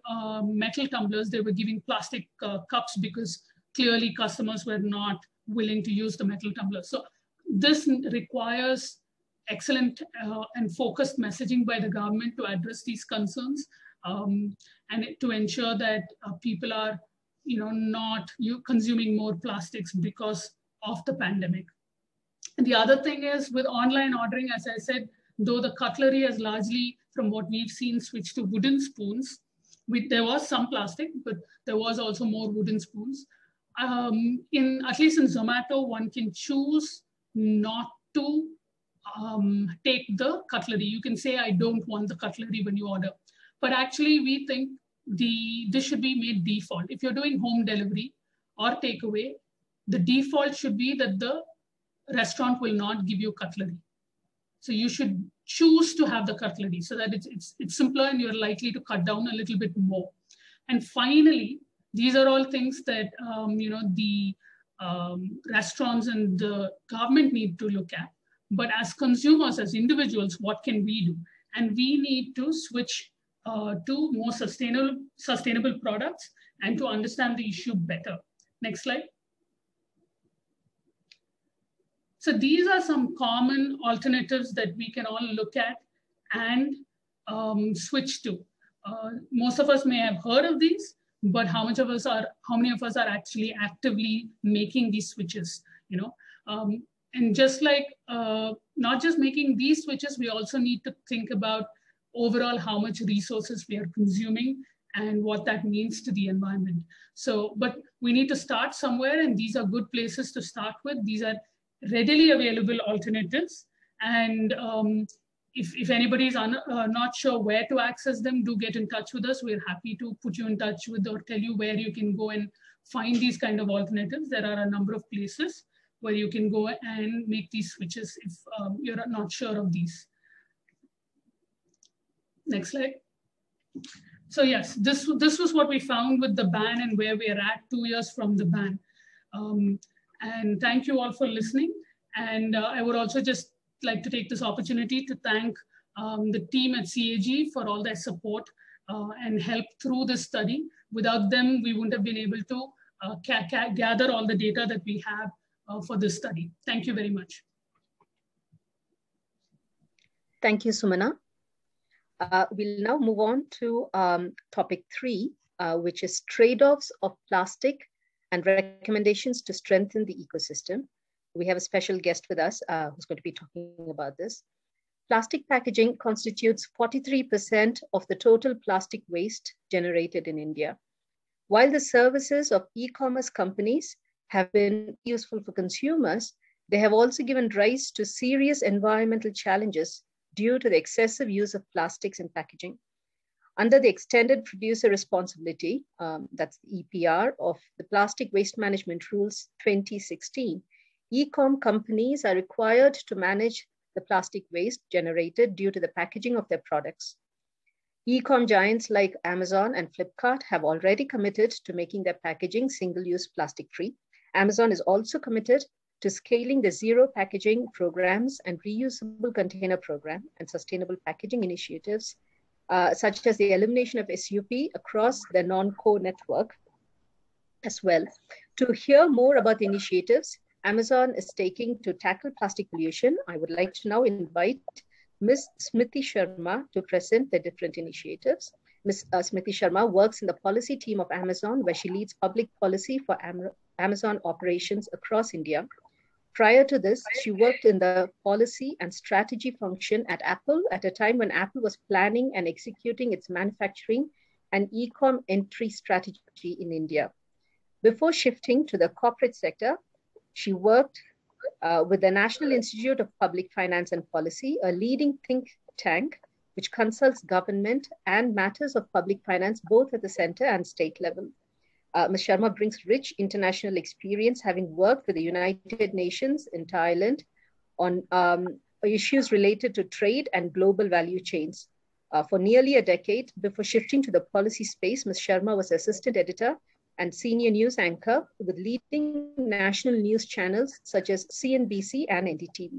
metal tumblers, they were giving plastic cups because clearly customers were not willing to use the metal tumblers. So this requires excellent and focused messaging by the government to address these concerns and to ensure that people are not consuming more plastics because of the pandemic. And the other thing is with online ordering, as I said, though the cutlery has largely, from what we've seen, switched to wooden spoons, there was some plastic, but there was also more wooden spoons. At least in Zomato, one can choose not to take the cutlery. You can say, I don't want the cutlery when you order. But actually, we think this should be made default. If you're doing home delivery or takeaway, the default should be that the restaurant will not give you cutlery. So you should choose to have the cutlery so that it's simpler and you're likely to cut down a little bit more. And finally, these are all things that the restaurants and the government need to look at. But as consumers, as individuals, what can we do? And we need to switch to more sustainable products and to understand the issue better. Next slide. So these are some common alternatives that we can all look at and switch to. Most of us may have heard of these, but how many of us are actually actively making these switches? And just like not just making these switches, we also need to think about overall how much resources we are consuming and what that means to the environment. So, but we need to start somewhere, and these are good places to start with. These are readily available alternatives. And if anybody's not sure where to access them, do get in touch with us. We're happy to put you in touch with or tell you where you can go and find these kind of alternatives. There are a number of places where you can go and make these switches if you're not sure of these. Next slide. So yes, this was what we found with the ban and where we are at 2 years from the ban. And thank you all for listening. And I would also just like to take this opportunity to thank the team at CAG for all their support and help through this study. Without them, we wouldn't have been able to gather all the data that we have for this study. Thank you very much. Thank you, Sumana. We'll now move on to topic 3, which is trade-offs of plastic and recommendations to strengthen the ecosystem. We have a special guest with us who's going to be talking about this. Plastic packaging constitutes 43% of the total plastic waste generated in India. While the services of e-commerce companies have been useful for consumers, they have also given rise to serious environmental challenges due to the excessive use of plastics in packaging. Under the Extended Producer Responsibility, that's the EPR of the Plastic Waste Management Rules 2016, e-com companies are required to manage the plastic waste generated due to the packaging of their products. E-com giants like Amazon and Flipkart have already committed to making their packaging single-use plastic-free. Amazon is also committed to scaling the zero packaging programs and reusable container program and sustainable packaging initiatives, such as the elimination of SUP across their non-core network as well. To hear more about the initiatives Amazon is taking to tackle plastic pollution, I would like to now invite Ms. Smriti Sharma to present the different initiatives. Ms. Smriti Sharma works in the policy team of Amazon, where she leads public policy for Amazon operations across India. Prior to this, she worked in the policy and strategy function at Apple at a time when Apple was planning and executing its manufacturing and e-com entry strategy in India. Before shifting to the corporate sector, she worked with the National Institute of Public Finance and Policy, a leading think tank which consults government and matters of public finance both at the center and state level. Ms. Sharma brings rich international experience, having worked with the United Nations in Thailand on issues related to trade and global value chains. For nearly a decade, before shifting to the policy space, Ms. Sharma was assistant editor and senior news anchor with leading national news channels such as CNBC and NDTV.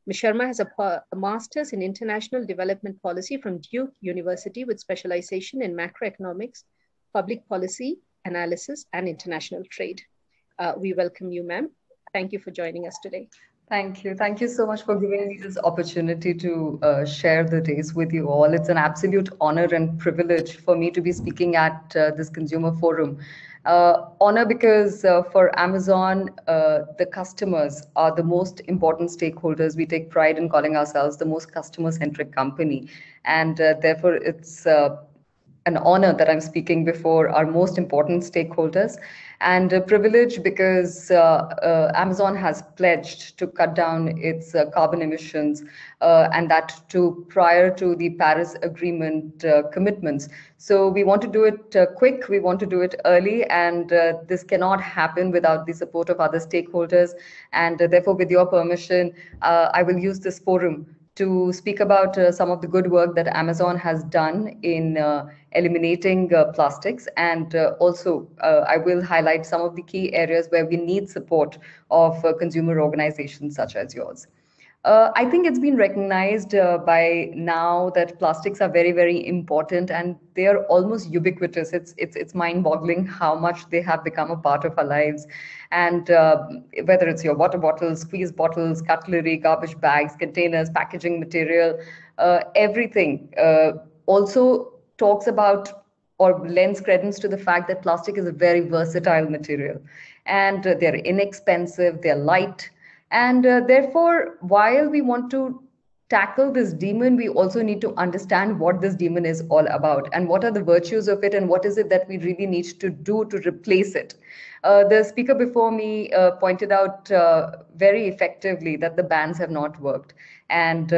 Ms. Sharma has a master's in international development policy from Duke University with specialization in macroeconomics, public policy, analysis, and international trade. We welcome you, ma'am. Thank you for joining us today. Thank you. Thank you so much for giving me this opportunity to share the days with you all. It's an absolute honor and privilege for me to be speaking at this consumer forum. Honor because for Amazon, the customers are the most important stakeholders. We take pride in calling ourselves the most customer-centric company. And therefore, it's an honor that I'm speaking before our most important stakeholders, and a privilege because Amazon has pledged to cut down its carbon emissions, and that too prior to the Paris Agreement commitments. So we want to do it quick, we want to do it early, and this cannot happen without the support of other stakeholders. And therefore, with your permission, I will use this forum to speak about some of the good work that Amazon has done in eliminating plastics. And also, I will highlight some of the key areas where we need support of consumer organizations such as yours. I think it's been recognized by now that plastics are very, very important, and they are almost ubiquitous. It's mind-boggling how much they have become a part of our lives. And whether it's your water bottles, squeeze bottles, cutlery, garbage bags, containers, packaging material, everything also talks about or lends credence to the fact that plastic is a very versatile material, and they're inexpensive, they're light. And therefore, while we want to tackle this demon, we also need to understand what this demon is all about and what are the virtues of it and what is it that we really need to do to replace it. The speaker before me pointed out very effectively that the bans have not worked and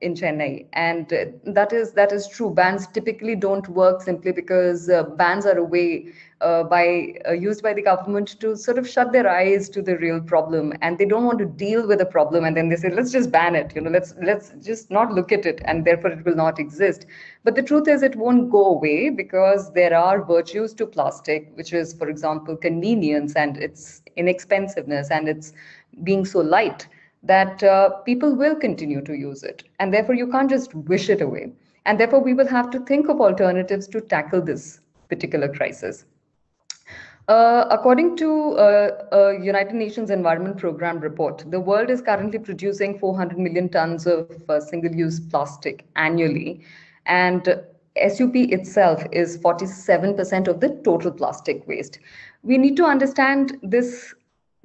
in Chennai, and that is true. Bans typically don't work simply because bans are a way used by the government to sort of shut their eyes to the real problem, and they don't want to deal with the problem, and then they say, let's just ban it, let's just not look at it, and therefore it will not exist. But the truth is it won't go away, because there are virtues to plastic, which is, for example, convenience and its inexpensiveness and its being so light that people will continue to use it, and therefore you can't just wish it away, and therefore we will have to think of alternatives to tackle this particular crisis. According to a United Nations Environment Program report, the world is currently producing 400 million tons of single-use plastic annually, and SUP itself is 47% of the total plastic waste. We need to understand this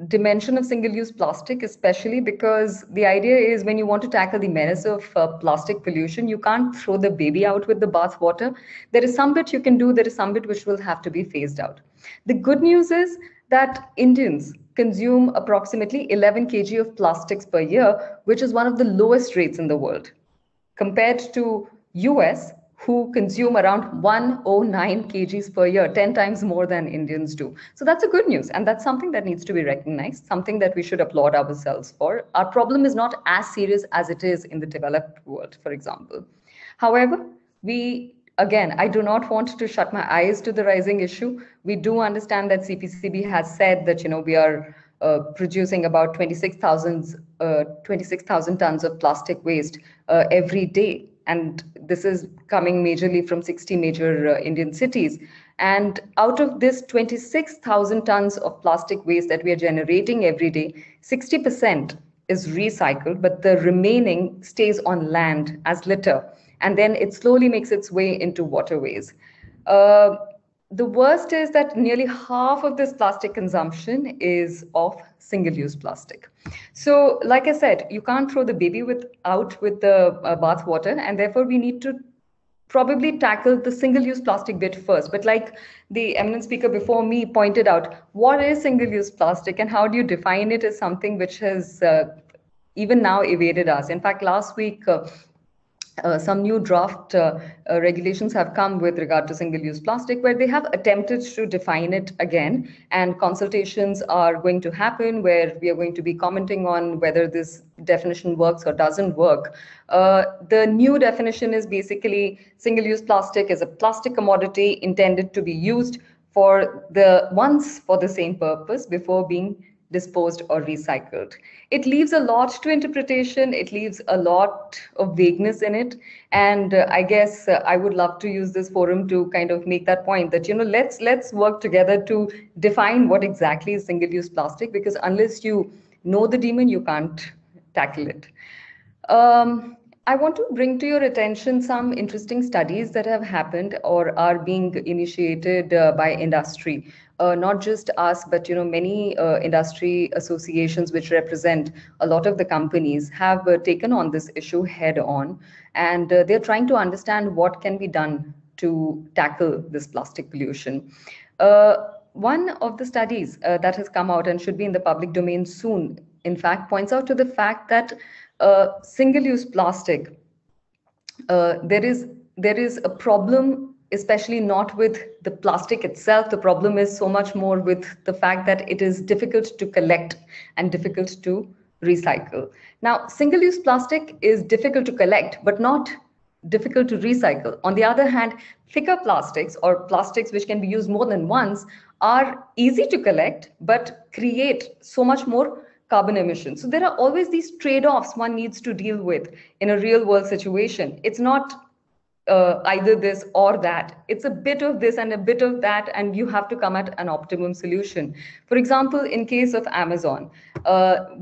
dimension of single-use plastic, especially because the idea is when you want to tackle the menace of plastic pollution, you can't throw the baby out with the bathwater. There is some bit you can do, there is some bit which will have to be phased out. The good news is that Indians consume approximately 11 kg of plastics per year, which is one of the lowest rates in the world, compared to US, who consume around 109 kgs per year, 10 times more than Indians do. So that's a good news. And that's something that needs to be recognized, something that we should applaud ourselves for. Our problem is not as serious as it is in the developed world, for example. However, again, I do not want to shut my eyes to the rising issue. We do understand that CPCB has said that, we are producing about 26,000 tons of plastic waste every day. And this is coming majorly from 60 major Indian cities. And out of this 26,000 tons of plastic waste that we are generating every day, 60% is recycled, but the remaining stays on land as litter, and then it slowly makes its way into waterways. Uh, the worst is that nearly half of this plastic consumption is of single-use plastic. So, like I said, you can't throw the baby out with the bath water, and therefore we need to probably tackle the single-use plastic bit first. But like the eminent speaker before me pointed out, what is single-use plastic and how do you define it is something which has even now evaded us. In fact, last week, some new draft regulations have come with regard to single-use plastic, where they have attempted to define it again, and consultations are going to happen where we are going to be commenting on whether this definition works or doesn't work. The new definition is basically single-use plastic is a plastic commodity intended to be used for the same purpose before being disposed or recycled. It leaves a lot to interpretation. It leaves a lot of vagueness in it. And I guess I would love to use this forum to kind of make that point that, let's work together to define what exactly is single-use plastic, because unless you know the demon, you can't tackle it. I want to bring to your attention some interesting studies that have happened or are being initiated by industry. Not just us, but many industry associations which represent a lot of the companies have taken on this issue head on, and they're trying to understand what can be done to tackle this plastic pollution. One of the studies that has come out and should be in the public domain soon, in fact, points out to the fact that single-use plastic, there is a problem, especially not with the plastic itself. The problem is so much more with the fact that it is difficult to collect and difficult to recycle. Now, single-use plastic is difficult to collect, but not difficult to recycle. On the other hand, thicker plastics or plastics which can be used more than once are easy to collect, but create so much more carbon emissions. So there are always these trade-offs one needs to deal with in a real world situation. It's not either this or that. It's a bit of this and a bit of that, and you have to come at an optimum solution. For example, in case of Amazon,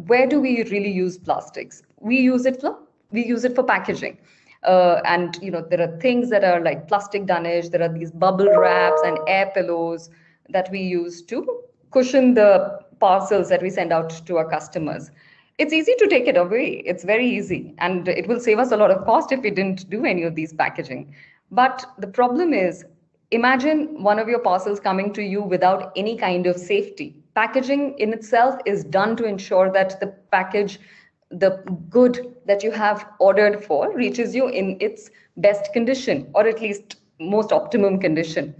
where do we really use plastics? We use it for packaging. And there are things that are like plastic dunnage. There are these bubble wraps and air pillows that we use to cushion the parcels that we send out to our customers. It's easy to take it away. It's very easy. And it will save us a lot of cost if we didn't do any of these packaging. But the problem is, imagine one of your parcels coming to you without any kind of safety. Packaging in itself is done to ensure that the good that you have ordered for reaches you in its best condition, or at least most optimum condition.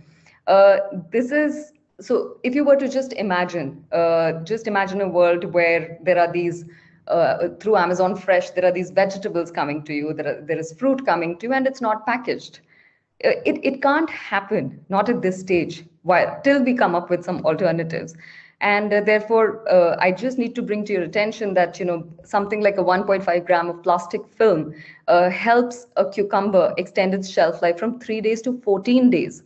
So if you were to just imagine a world where there are these, through Amazon Fresh, there are these vegetables coming to you, there is fruit coming to you, and it's not packaged. It can't happen, not at this stage, till we come up with some alternatives. And therefore, I just need to bring to your attention that, something like a 1.5 gram of plastic film helps a cucumber extend its shelf life from 3 days to 14 days.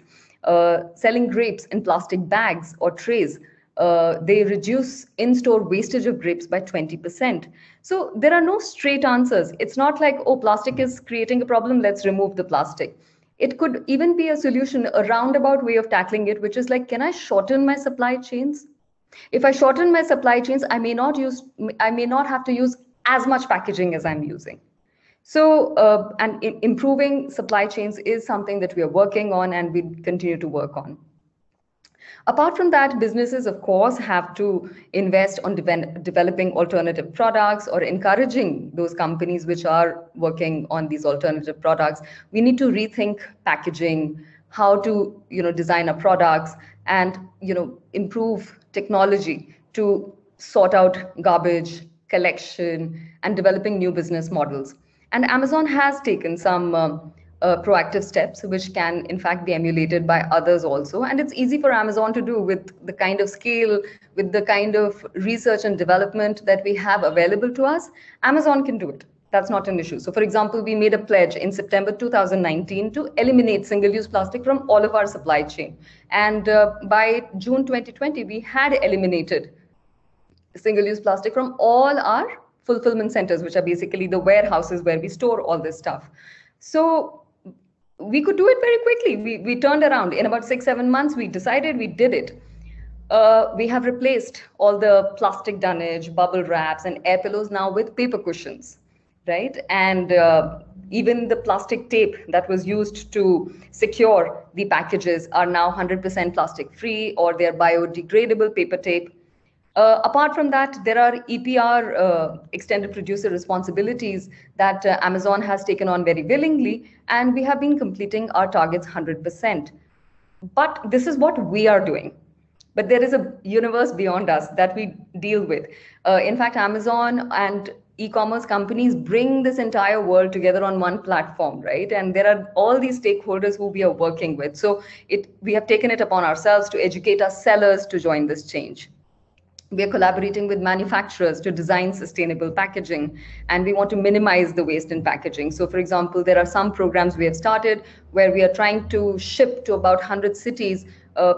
Selling grapes in plastic bags or trays, they reduce in-store wastage of grapes by 20%. So there are no straight answers. It's not like, oh, plastic is creating a problem, let's remove the plastic. It could even be a solution, a roundabout way of tackling it, which is like, can I shorten my supply chains? If I shorten my supply chains, I may not have to use as much packaging as I'm using. So, and improving supply chains is something that we are working on and we continue to work on. Apart from that, businesses, of course, have to invest on developing alternative products or encouraging those companies which are working on these alternative products. We need to rethink packaging, how to, design our products, and, improve technology to sort out garbage collection and developing new business models. And Amazon has taken some proactive steps, which can in fact be emulated by others also. And it's easy for Amazon to do with the kind of scale, with the kind of research and development that we have available to us. Amazon can do it. That's not an issue. So for example, we made a pledge in September 2019 to eliminate single-use plastic from all of our supply chain. And by June 2020, we had eliminated single-use plastic from all our fulfillment centers, which are basically the warehouses where we store all this stuff. So we could do it very quickly. We turned around in about 6-7 months. We decided, we did it. We have replaced all the plastic dunnage, bubble wraps, and air pillows now with paper cushions, right? And even the plastic tape that was used to secure the packages are now 100% plastic free, or they're biodegradable paper tape. Apart from that, there are EPR, extended producer responsibilities, that Amazon has taken on very willingly, and we have been completing our targets 100%. But this is what we are doing. But there is a universe beyond us that we deal with. In fact, Amazon and e-commerce companies bring this entire world together on one platform, right? And there are all these stakeholders who we are working with. So we have taken it upon ourselves to educate our sellers to join this change. We are collaborating with manufacturers to design sustainable packaging, and we want to minimize the waste in packaging. So for example, there are some programs we have started where we are trying to ship to about 100 cities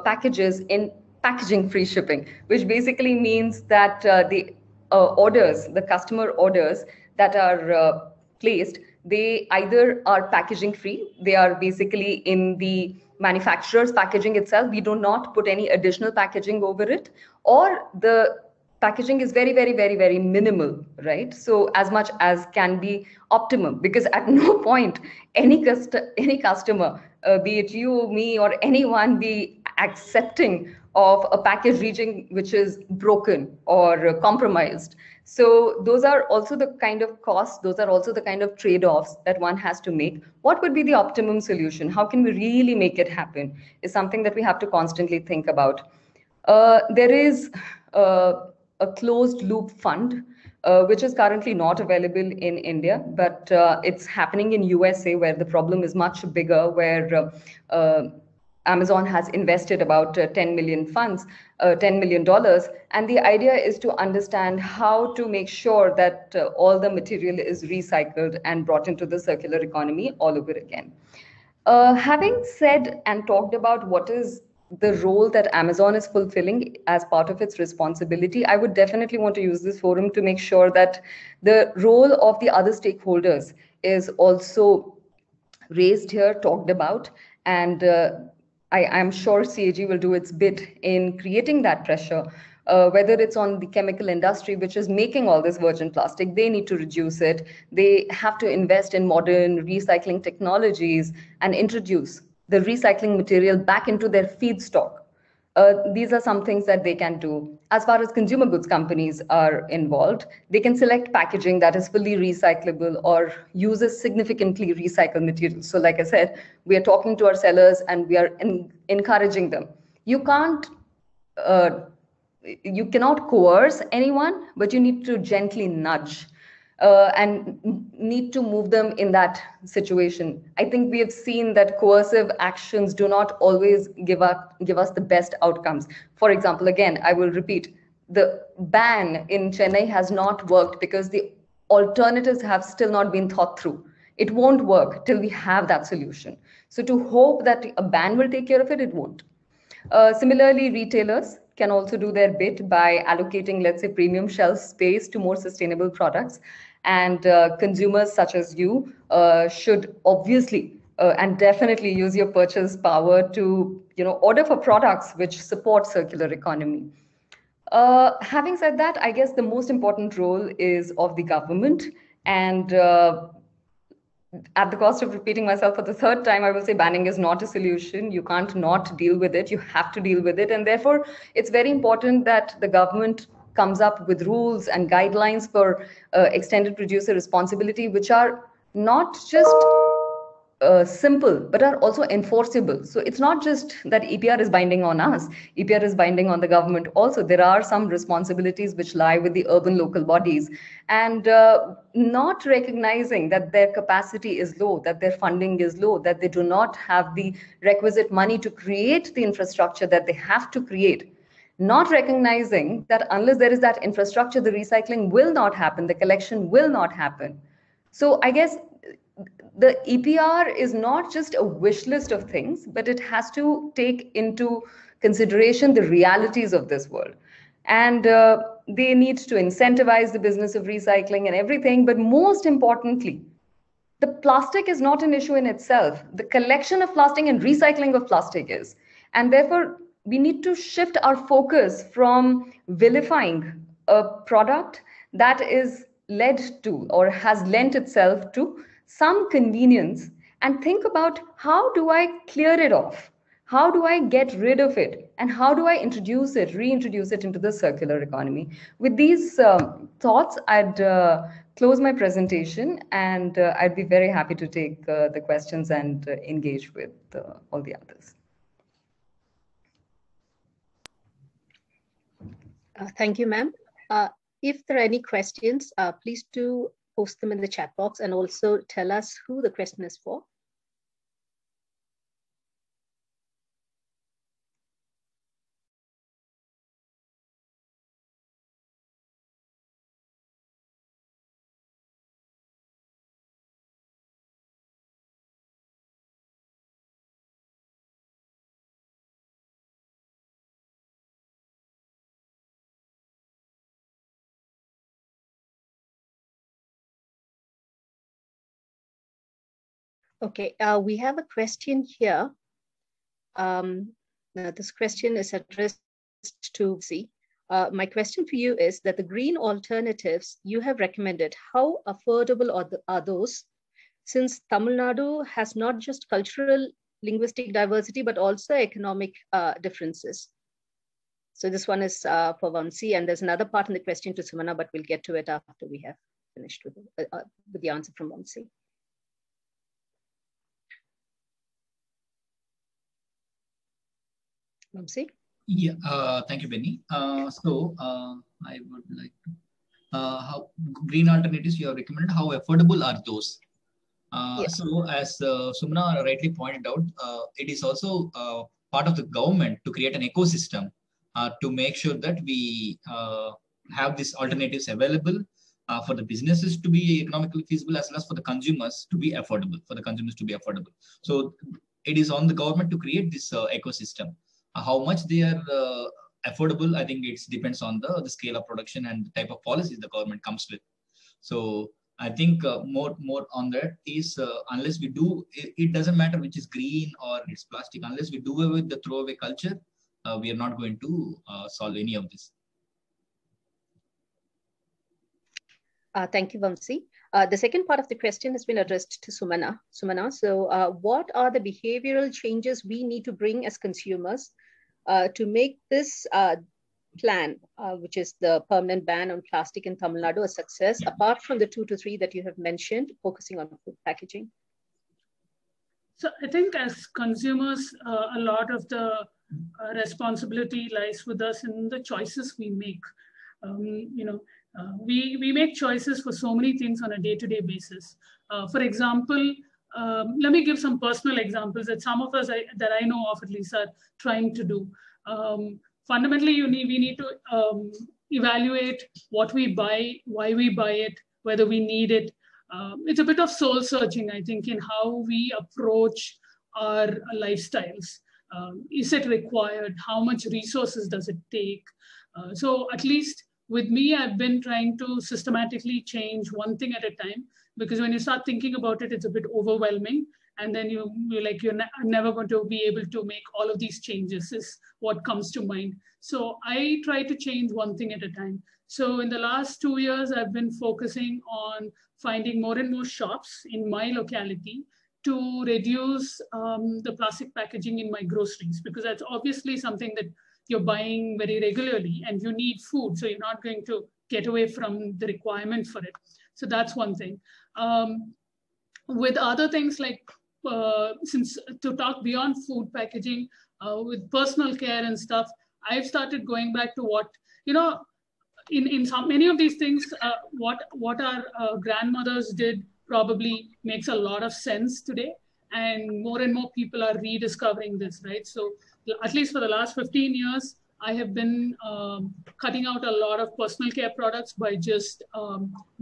packages in packaging free shipping, which basically means that the customer orders that are placed, they either are packaging free, they are basically in the manufacturer's packaging itself, we do not put any additional packaging over it, or the packaging is very, very, very, very minimal, right? So as much as can be optimum, because at no point any customer, be it you, me, or anyone, be accepting of a package reaching which is broken or compromised. So those are also the kind of costs, those are also the kind of trade-offs that one has to make. What would be the optimum solution? How can we really make it happen is something that we have to constantly think about. There is a closed loop fund, which is currently not available in India, but it's happening in USA, where the problem is much bigger, where Amazon has invested about $10 million, and the idea is to understand how to make sure that all the material is recycled and brought into the circular economy all over again. Having said and talked about what is the role that Amazon is fulfilling as part of its responsibility, I would definitely want to use this forum to make sure that the role of the other stakeholders is also raised here, talked about, and I'm sure CAG will do its bit in creating that pressure, whether it's on the chemical industry, which is making all this virgin plastic. They need to reduce it. They have to invest in modern recycling technologies and introduce the recycling material back into their feedstock. These are some things that they can do. As far as consumer goods companies are involved, they can select packaging that is fully recyclable or uses significantly recycled materials. So like I said, we are talking to our sellers and we are encouraging them. You cannot coerce anyone, but you need to gently nudge and need to move them in that situation. I think we have seen that coercive actions do not always give us the best outcomes. For example, again, I will repeat, the ban in Chennai has not worked because the alternatives have still not been thought through. It won't work till we have that solution. So to hope that a ban will take care of it, it won't. Similarly, retailers can also do their bit by allocating, let's say, premium shelf space to more sustainable products. And consumers such as you should obviously and definitely use your purchase power to order for products which support circular economy. Having said that, I guess the most important role is of the government. And at the cost of repeating myself for the third time, I will say banning is not a solution. You can't not deal with it. You have to deal with it. And therefore, it's very important that the government comes up with rules and guidelines for extended producer responsibility, which are not just simple, but are also enforceable. So it's not just that EPR is binding on us, EPR is binding on the government also. There are some responsibilities which lie with the urban local bodies, and not recognizing that their capacity is low, that their funding is low, that they do not have the requisite money to create the infrastructure that they have to create. Not recognizing that unless there is that infrastructure, the recycling will not happen, the collection will not happen. So I guess the EPR is not just a wish list of things, but it has to take into consideration the realities of this world. And they need to incentivize the business of recycling and everything. But most importantly, the plastic is not an issue in itself. The collection of plastic and recycling of plastic is. And therefore, we need to shift our focus from vilifying a product that is led to or has lent itself to some convenience and think about how do I clear it off? How do I get rid of it? And how do I reintroduce it into the circular economy? With these thoughts, I'd close my presentation, and I'd be very happy to take the questions and engage with all the others. Thank you, ma'am. If there are any questions, please do post them in the chat box and also tell us who the question is for. Okay, we have a question here. This question is addressed to C. My question for you is that the green alternatives you have recommended, how affordable are those? Since Tamil Nadu has not just cultural, linguistic diversity, but also economic differences. So this one is for Vamsi, and there's another part in the question to Sumana, but we'll get to it after we have finished with the answer from Vamsi. Vamsi? Yeah, thank you, Benny. I would like to, how green alternatives you have recommended, how affordable are those? So as Sumana rightly pointed out, it is also part of the government to create an ecosystem to make sure that we have these alternatives available for the businesses to be economically feasible, as well as for the consumers to be affordable, So it is on the government to create this ecosystem. How much they are affordable, I think it depends on the scale of production and the type of policies the government comes with. So I think more on that is unless we do, it doesn't matter which is green or it's plastic, unless we do away with the throwaway culture, we are not going to solve any of this. Thank you, Vamsi. The second part of the question has been addressed to Sumana. So what are the behavioral changes we need to bring as consumers to make this plan, which is the permanent ban on plastic in Tamil Nadu, a success, apart from the 2 to 3 that you have mentioned, focusing on food packaging? So I think as consumers, a lot of the responsibility lies with us in the choices we make. We make choices for so many things on a day-to-day basis. For example, let me give some personal examples that some of us that I know of at least are trying to do. Fundamentally, we need to evaluate what we buy, why we buy it, whether we need it. It's a bit of soul searching, I think, in how we approach our lifestyles. Is it required? How much resources does it take? So at least with me, I've been trying to systematically change one thing at a time, because when you start thinking about it, it's a bit overwhelming. And then you're never going to be able to make all of these changes is what comes to mind. So I try to change one thing at a time. So in the last 2 years, I've been focusing on finding more and more shops in my locality to reduce the plastic packaging in my groceries, because that's obviously something that you're buying very regularly and you need food. So you're not going to get away from the requirement for it. So that's one thing. With other things like, since to talk beyond food packaging, with personal care and stuff, I've started going back to what, in many of these things, what our grandmothers did probably makes a lot of sense today. And more people are rediscovering this, right? So at least for the last 15 years, I have been cutting out a lot of personal care products by just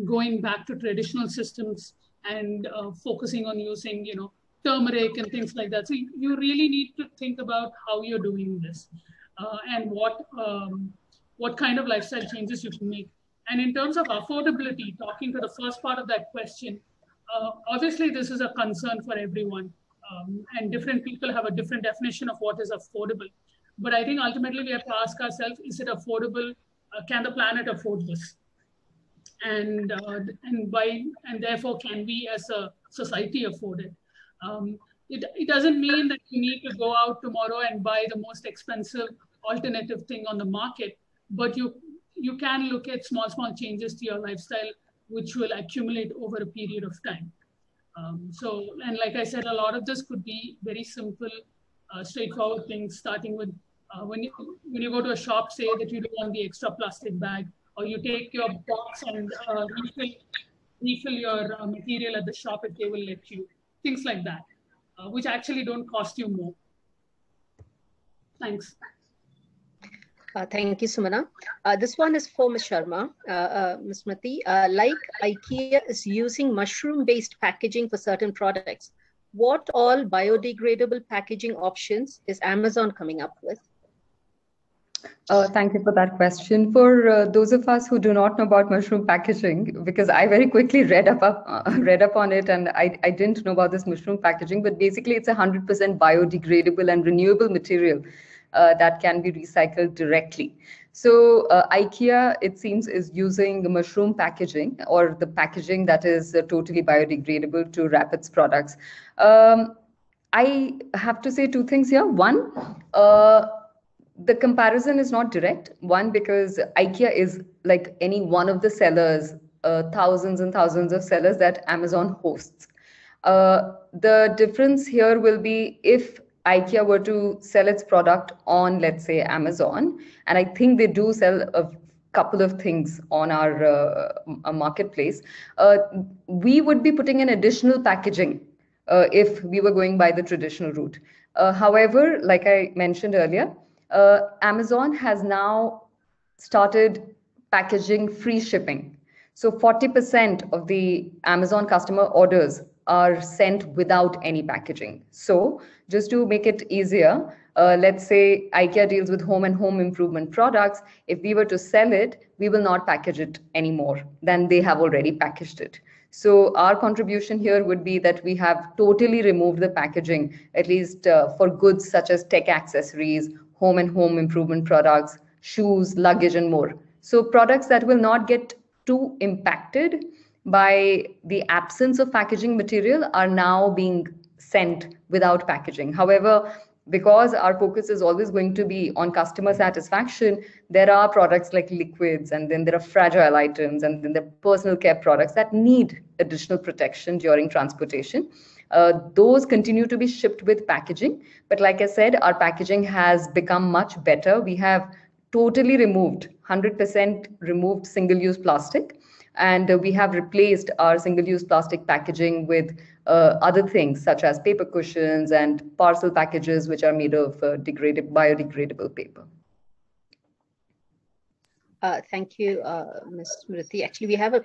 going back to traditional systems and focusing on using, turmeric and things like that. So you really need to think about how you're doing this and what kind of lifestyle changes you can make. And in terms of affordability, talking to the first part of that question, obviously this is a concern for everyone. And different people have a different definition of what is affordable. But I think ultimately we have to ask ourselves, is it affordable? Can the planet afford this? And therefore, can we as a society afford it? It doesn't mean that you need to go out tomorrow and buy the most expensive alternative thing on the market, but you can look at small changes to your lifestyle, which will accumulate over a period of time. And like I said, a lot of this could be very simple, straightforward things, starting with when you go to a shop, say that you don't want the extra plastic bag, or you take your box and refill your material at the shop if they will let you. Things like that, which actually don't cost you more. Thanks. Thank you, Sumana. This one is for Ms. Sharma. Ms. Smriti, like IKEA is using mushroom-based packaging for certain products, what all biodegradable packaging options is Amazon coming up with? Thank you for that question. For those of us who do not know about mushroom packaging, because I very quickly read up on it, and I didn't know about this mushroom packaging, but basically it's 100% biodegradable and renewable material that can be recycled directly. So IKEA, it seems, is using mushroom packaging, or the packaging that is totally biodegradable to wrap its products. I have to say two things here. One, the comparison is not direct. One, because IKEA is like any one of the sellers, thousands and thousands of sellers that Amazon hosts. The difference here will be if IKEA were to sell its product on, let's say, Amazon, and I think they do sell a couple of things on our marketplace, we would be putting in additional packaging if we were going by the traditional route. However, like I mentioned earlier, Amazon has now started packaging free shipping. So 40% of the Amazon customer orders are sent without any packaging. So just to make it easier, let's say IKEA deals with home and home improvement products. If we were to sell it, we will not package it anymore than they have already packaged it. So our contribution here would be that we have totally removed the packaging, at least for goods such as tech accessories, home and home improvement products, shoes, luggage, and more. So products that will not get too impacted by the absence of packaging material are now being sent without packaging. However, because our focus is always going to be on customer satisfaction, there are products like liquids, and then there are fragile items, and then there are personal care products that need additional protection during transportation. Those continue to be shipped with packaging. But like I said, our packaging has become much better. We have totally removed, 100% removed single-use plastic. And we have replaced our single-use plastic packaging with other things such as paper cushions and parcel packages, which are made of biodegradable paper. Thank you, Ms. Smriti. Actually, we have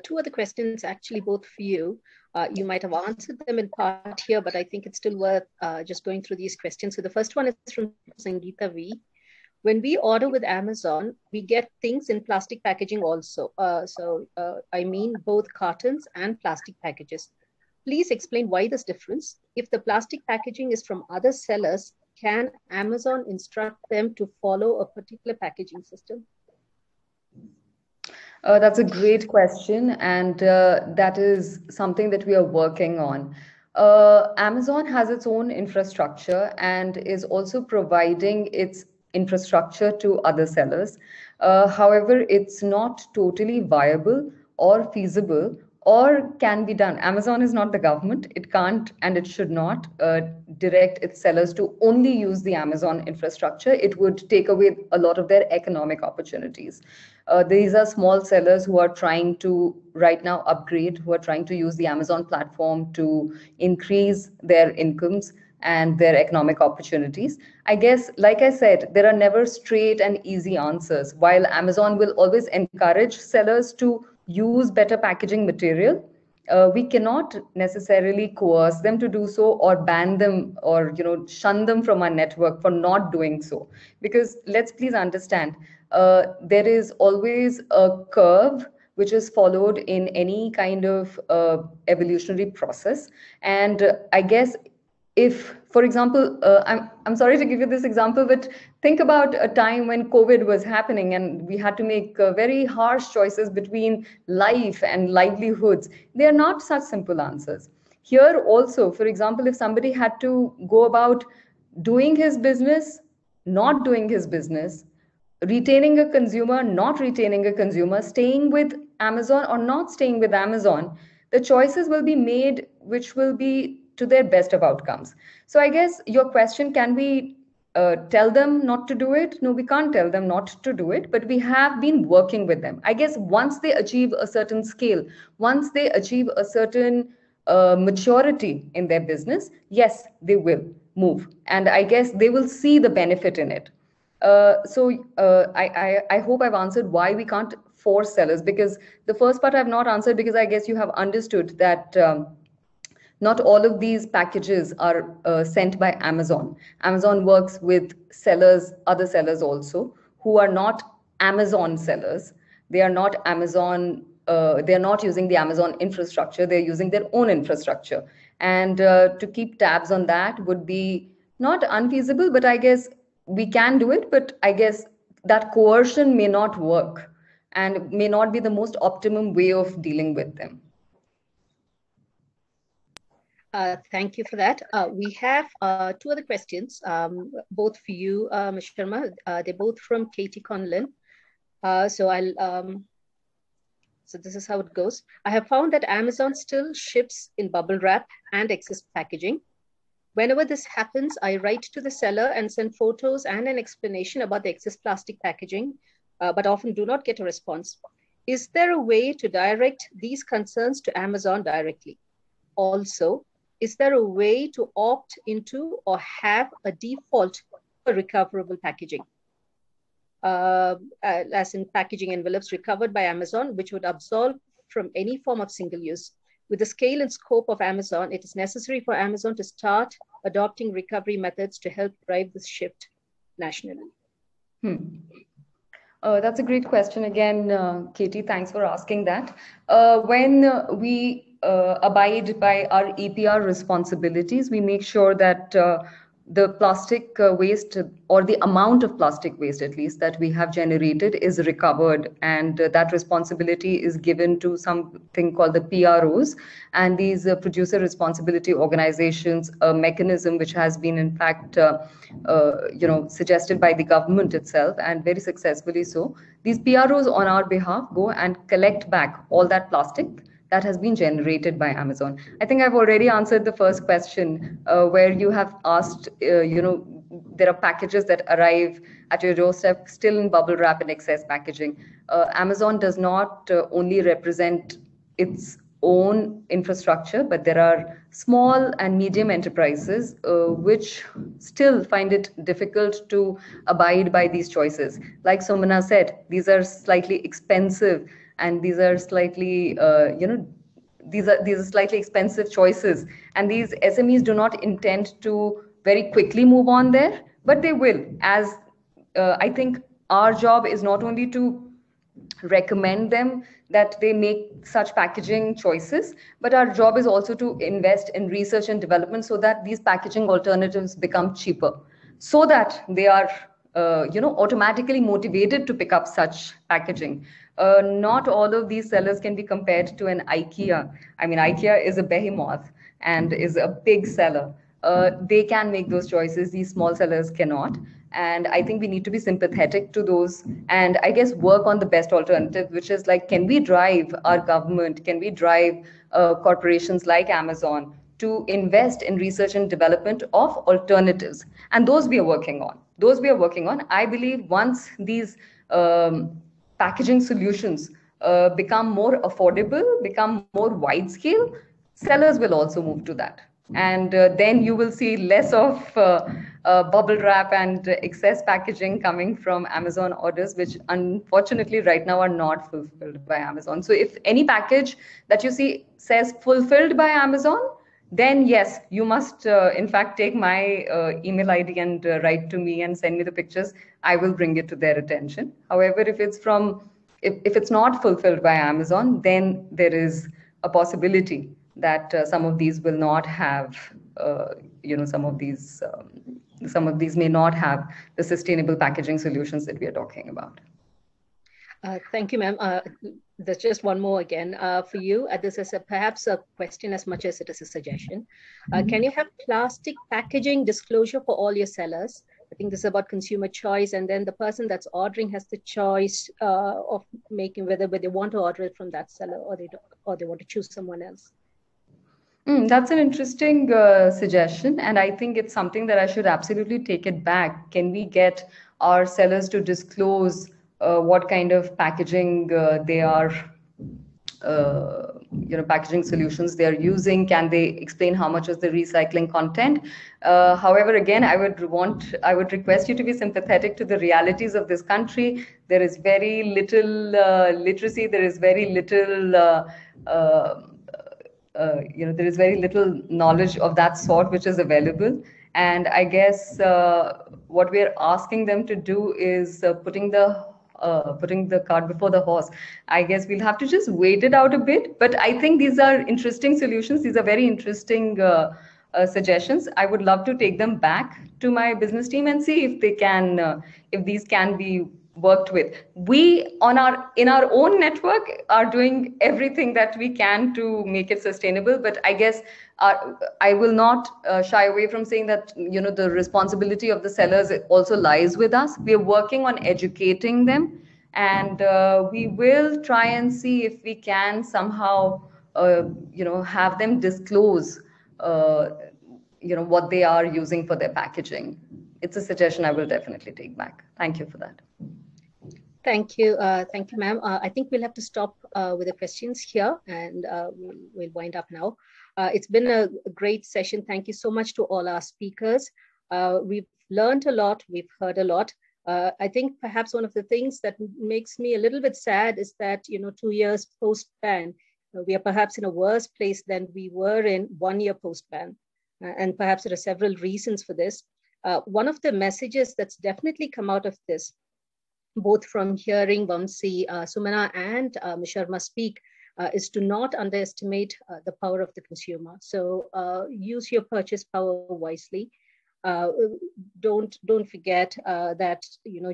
two other questions, actually, both for you. You might have answered them in part here, but I think it's still worth just going through these questions. So the first one is from Sangeeta V. When we order with Amazon, we get things in plastic packaging also. I mean both cartons and plastic packages. Please explain why this difference. If the plastic packaging is from other sellers, can Amazon instruct them to follow a particular packaging system? That's a great question, and that is something that we are working on. Amazon has its own infrastructure and is also providing its infrastructure to other sellers. However, it's not totally viable or feasible or can be done. Amazon is not the government. It can't and it should not direct its sellers to only use the Amazon infrastructure. It would take away a lot of their economic opportunities. These are small sellers who are trying to right now upgrade, who are trying to use the Amazon platform to increase their incomes. and their economic opportunities. I guess, like I said, there are never straight and easy answers. While Amazon will always encourage sellers to use better packaging material, we cannot necessarily coerce them to do so or ban them or shun them from our network for not doing so. Because let's please understand, there is always a curve which is followed in any kind of evolutionary process. And I guess, if, for example, I'm sorry to give you this example, but think about a time when COVID was happening and we had to make very harsh choices between life and livelihoods. They are not such simple answers. Here also, for example, if somebody had to go about doing his business, not doing his business, retaining a consumer, not retaining a consumer, staying with Amazon or not staying with Amazon, the choices will be made which will be to their best of outcomes. So I guess your question, can we tell them not to do it? No, we can't tell them not to do it, but we have been working with them. I guess once they achieve a certain scale, once they achieve a certain maturity in their business, yes, they will move. And I guess they will see the benefit in it. I hope I've answered why we can't force sellers, because the first part I've not answered, because I guess you have understood that not all of these packages are sent by Amazon. Amazon works with sellers, other sellers also, who are not Amazon sellers. They are not Amazon, they are not using the Amazon infrastructure, they're using their own infrastructure. And to keep tabs on that would be not unfeasible, but I guess we can do it, but I guess that coercion may not work and may not be the most optimum way of dealing with them. Thank you for that. We have two other questions, both for you, Ms. Sharma. They're both from Katie Conlin. So this is how it goes. I have found that Amazon still ships in bubble wrap and excess packaging. Whenever this happens, I write to the seller and send photos and an explanation about the excess plastic packaging, but often do not get a response. Is there a way to direct these concerns to Amazon directly? Also, is there a way to opt into or have a default for recoverable packaging? As in packaging envelopes recovered by Amazon, which would absolve from any form of single use. With the scale and scope of Amazon, it is necessary for Amazon to start adopting recovery methods to help drive this shift nationally. That's a great question again, Katie. Thanks for asking that. When we abide by our EPR responsibilities, we make sure that the plastic waste, or the amount of plastic waste at least that we have generated, is recovered, and that responsibility is given to something called the PROs, and these producer responsibility organizations, a mechanism which has been in fact suggested by the government itself, and very successfully so. These PROs on our behalf go and collect back all that plastic that has been generated by Amazon. I think I've already answered the first question where you have asked, there are packages that arrive at your doorstep still in bubble wrap and excess packaging. Amazon does not only represent its own infrastructure, but there are small and medium enterprises which still find it difficult to abide by these choices. Like Somana said, these are slightly expensive, and these are slightly, these are slightly expensive choices. And these SMEs do not intend to very quickly move on there, but they will. As I think our job is not only to recommend them that they make such packaging choices, but our job is also to invest in research and development so that these packaging alternatives become cheaper, so that they are automatically motivated to pick up such packaging. Not all of these sellers can be compared to an IKEA. I mean, IKEA is a behemoth and is a big seller. They can make those choices. These small sellers cannot. And I think we need to be sympathetic to those, and I guess work on the best alternative, which is like, can we drive our government, can we drive corporations like Amazon to invest in research and development of alternatives? And those we are working on. I believe once these packaging solutions become more affordable, become more wide scale, sellers will also move to that. And then you will see less of bubble wrap and excess packaging coming from Amazon orders, which unfortunately right now are not fulfilled by Amazon. So if any package that you see says fulfilled by Amazon, then yes, you must in fact take my email ID and write to me and send me the pictures. I will bring it to their attention. However, if it's not fulfilled by Amazon, then there is a possibility that some of these will not have, some of these may not have the sustainable packaging solutions that we are talking about. Thank you, ma'am. There's just one more again for you. This is perhaps a question as much as it is a suggestion. Can you have plastic packaging disclosure for all your sellers? I think this is about consumer choice, and then the person that's ordering has the choice of making whether they want to order it from that seller or they want to choose someone else. That's an interesting suggestion, and I think it's something that I should absolutely take it back. Can we get our sellers to disclose what kind of packaging they are, packaging solutions they are using? Can they explain how much is the recycling content? However, again, I would request you to be sympathetic to the realities of this country. There is very little literacy. There is very little. There is very little knowledge of that sort which is available. And I guess what we're asking them to do is putting the cart before the horse. I guess we'll have to just wait it out a bit. But I think these are interesting solutions. These are very interesting suggestions. I would love to take them back to my business team and see if they can, if these can be worked with. We in our own network are doing everything that we can to make it sustainable, but I guess I will not shy away from saying that the responsibility of the sellers also lies with us. We are working on educating them, and we will try and see if we can somehow have them disclose what they are using for their packaging. It's a suggestion I will definitely take back. Thank you for that. Thank you, ma'am. I think we'll have to stop with the questions here, and we'll wind up now. It's been a great session. Thank you so much to all our speakers. We've learned a lot. We've heard a lot. I think perhaps one of the things that makes me a little bit sad is that 2 years post-ban, we are perhaps in a worse place than we were in 1 year post-ban, and perhaps there are several reasons for this. One of the messages that's definitely come out of this, both from hearing Vamsi, Sumana, and Ms. Sharma speak, is to not underestimate the power of the consumer. So use your purchase power wisely. Don't forget that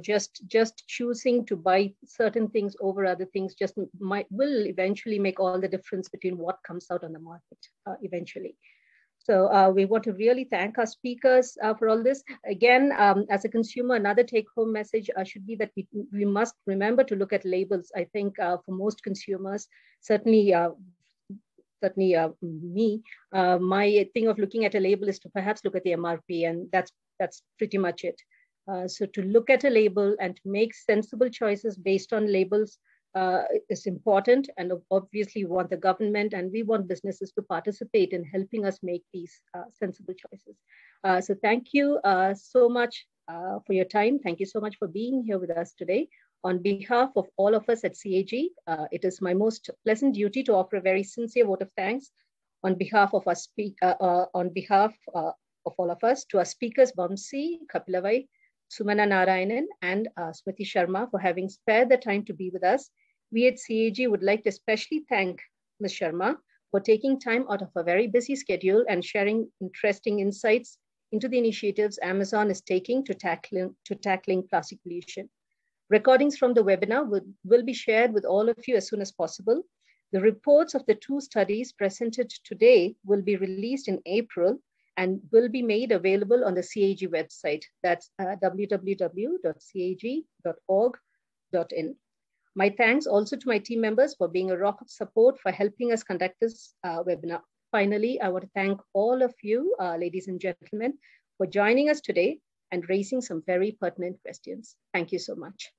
just choosing to buy certain things over other things will eventually make all the difference between what comes out on the market eventually. So we want to really thank our speakers for all this. Again, as a consumer, another take-home message should be that we must remember to look at labels. I think for most consumers, certainly me, my thing of looking at a label is to perhaps look at the MRP, and that's pretty much it. So to look at a label and to make sensible choices based on labels is important, and obviously we want the government and we want businesses to participate in helping us make these sensible choices. So thank you so much for your time. Thank you so much for being here with us today. On behalf of all of us at CAG, it is my most pleasant duty to offer a very sincere vote of thanks on behalf of our of all of us to our speakers, Vamsi, Kapilavai, Sumana Narayanan, and Smriti Sharma for having spared the time to be with us. We at CAG would like to especially thank Ms. Sharma for taking time out of a very busy schedule and sharing interesting insights into the initiatives Amazon is taking to tackling plastic pollution. Recordings from the webinar will be shared with all of you as soon as possible. The reports of the 2 studies presented today will be released in April and will be made available on the CAG website. That's www.cag.org.in. My thanks also to my team members for being a rock of support for helping us conduct this webinar. Finally, I want to thank all of you, ladies and gentlemen, for joining us today and raising some very pertinent questions. Thank you so much.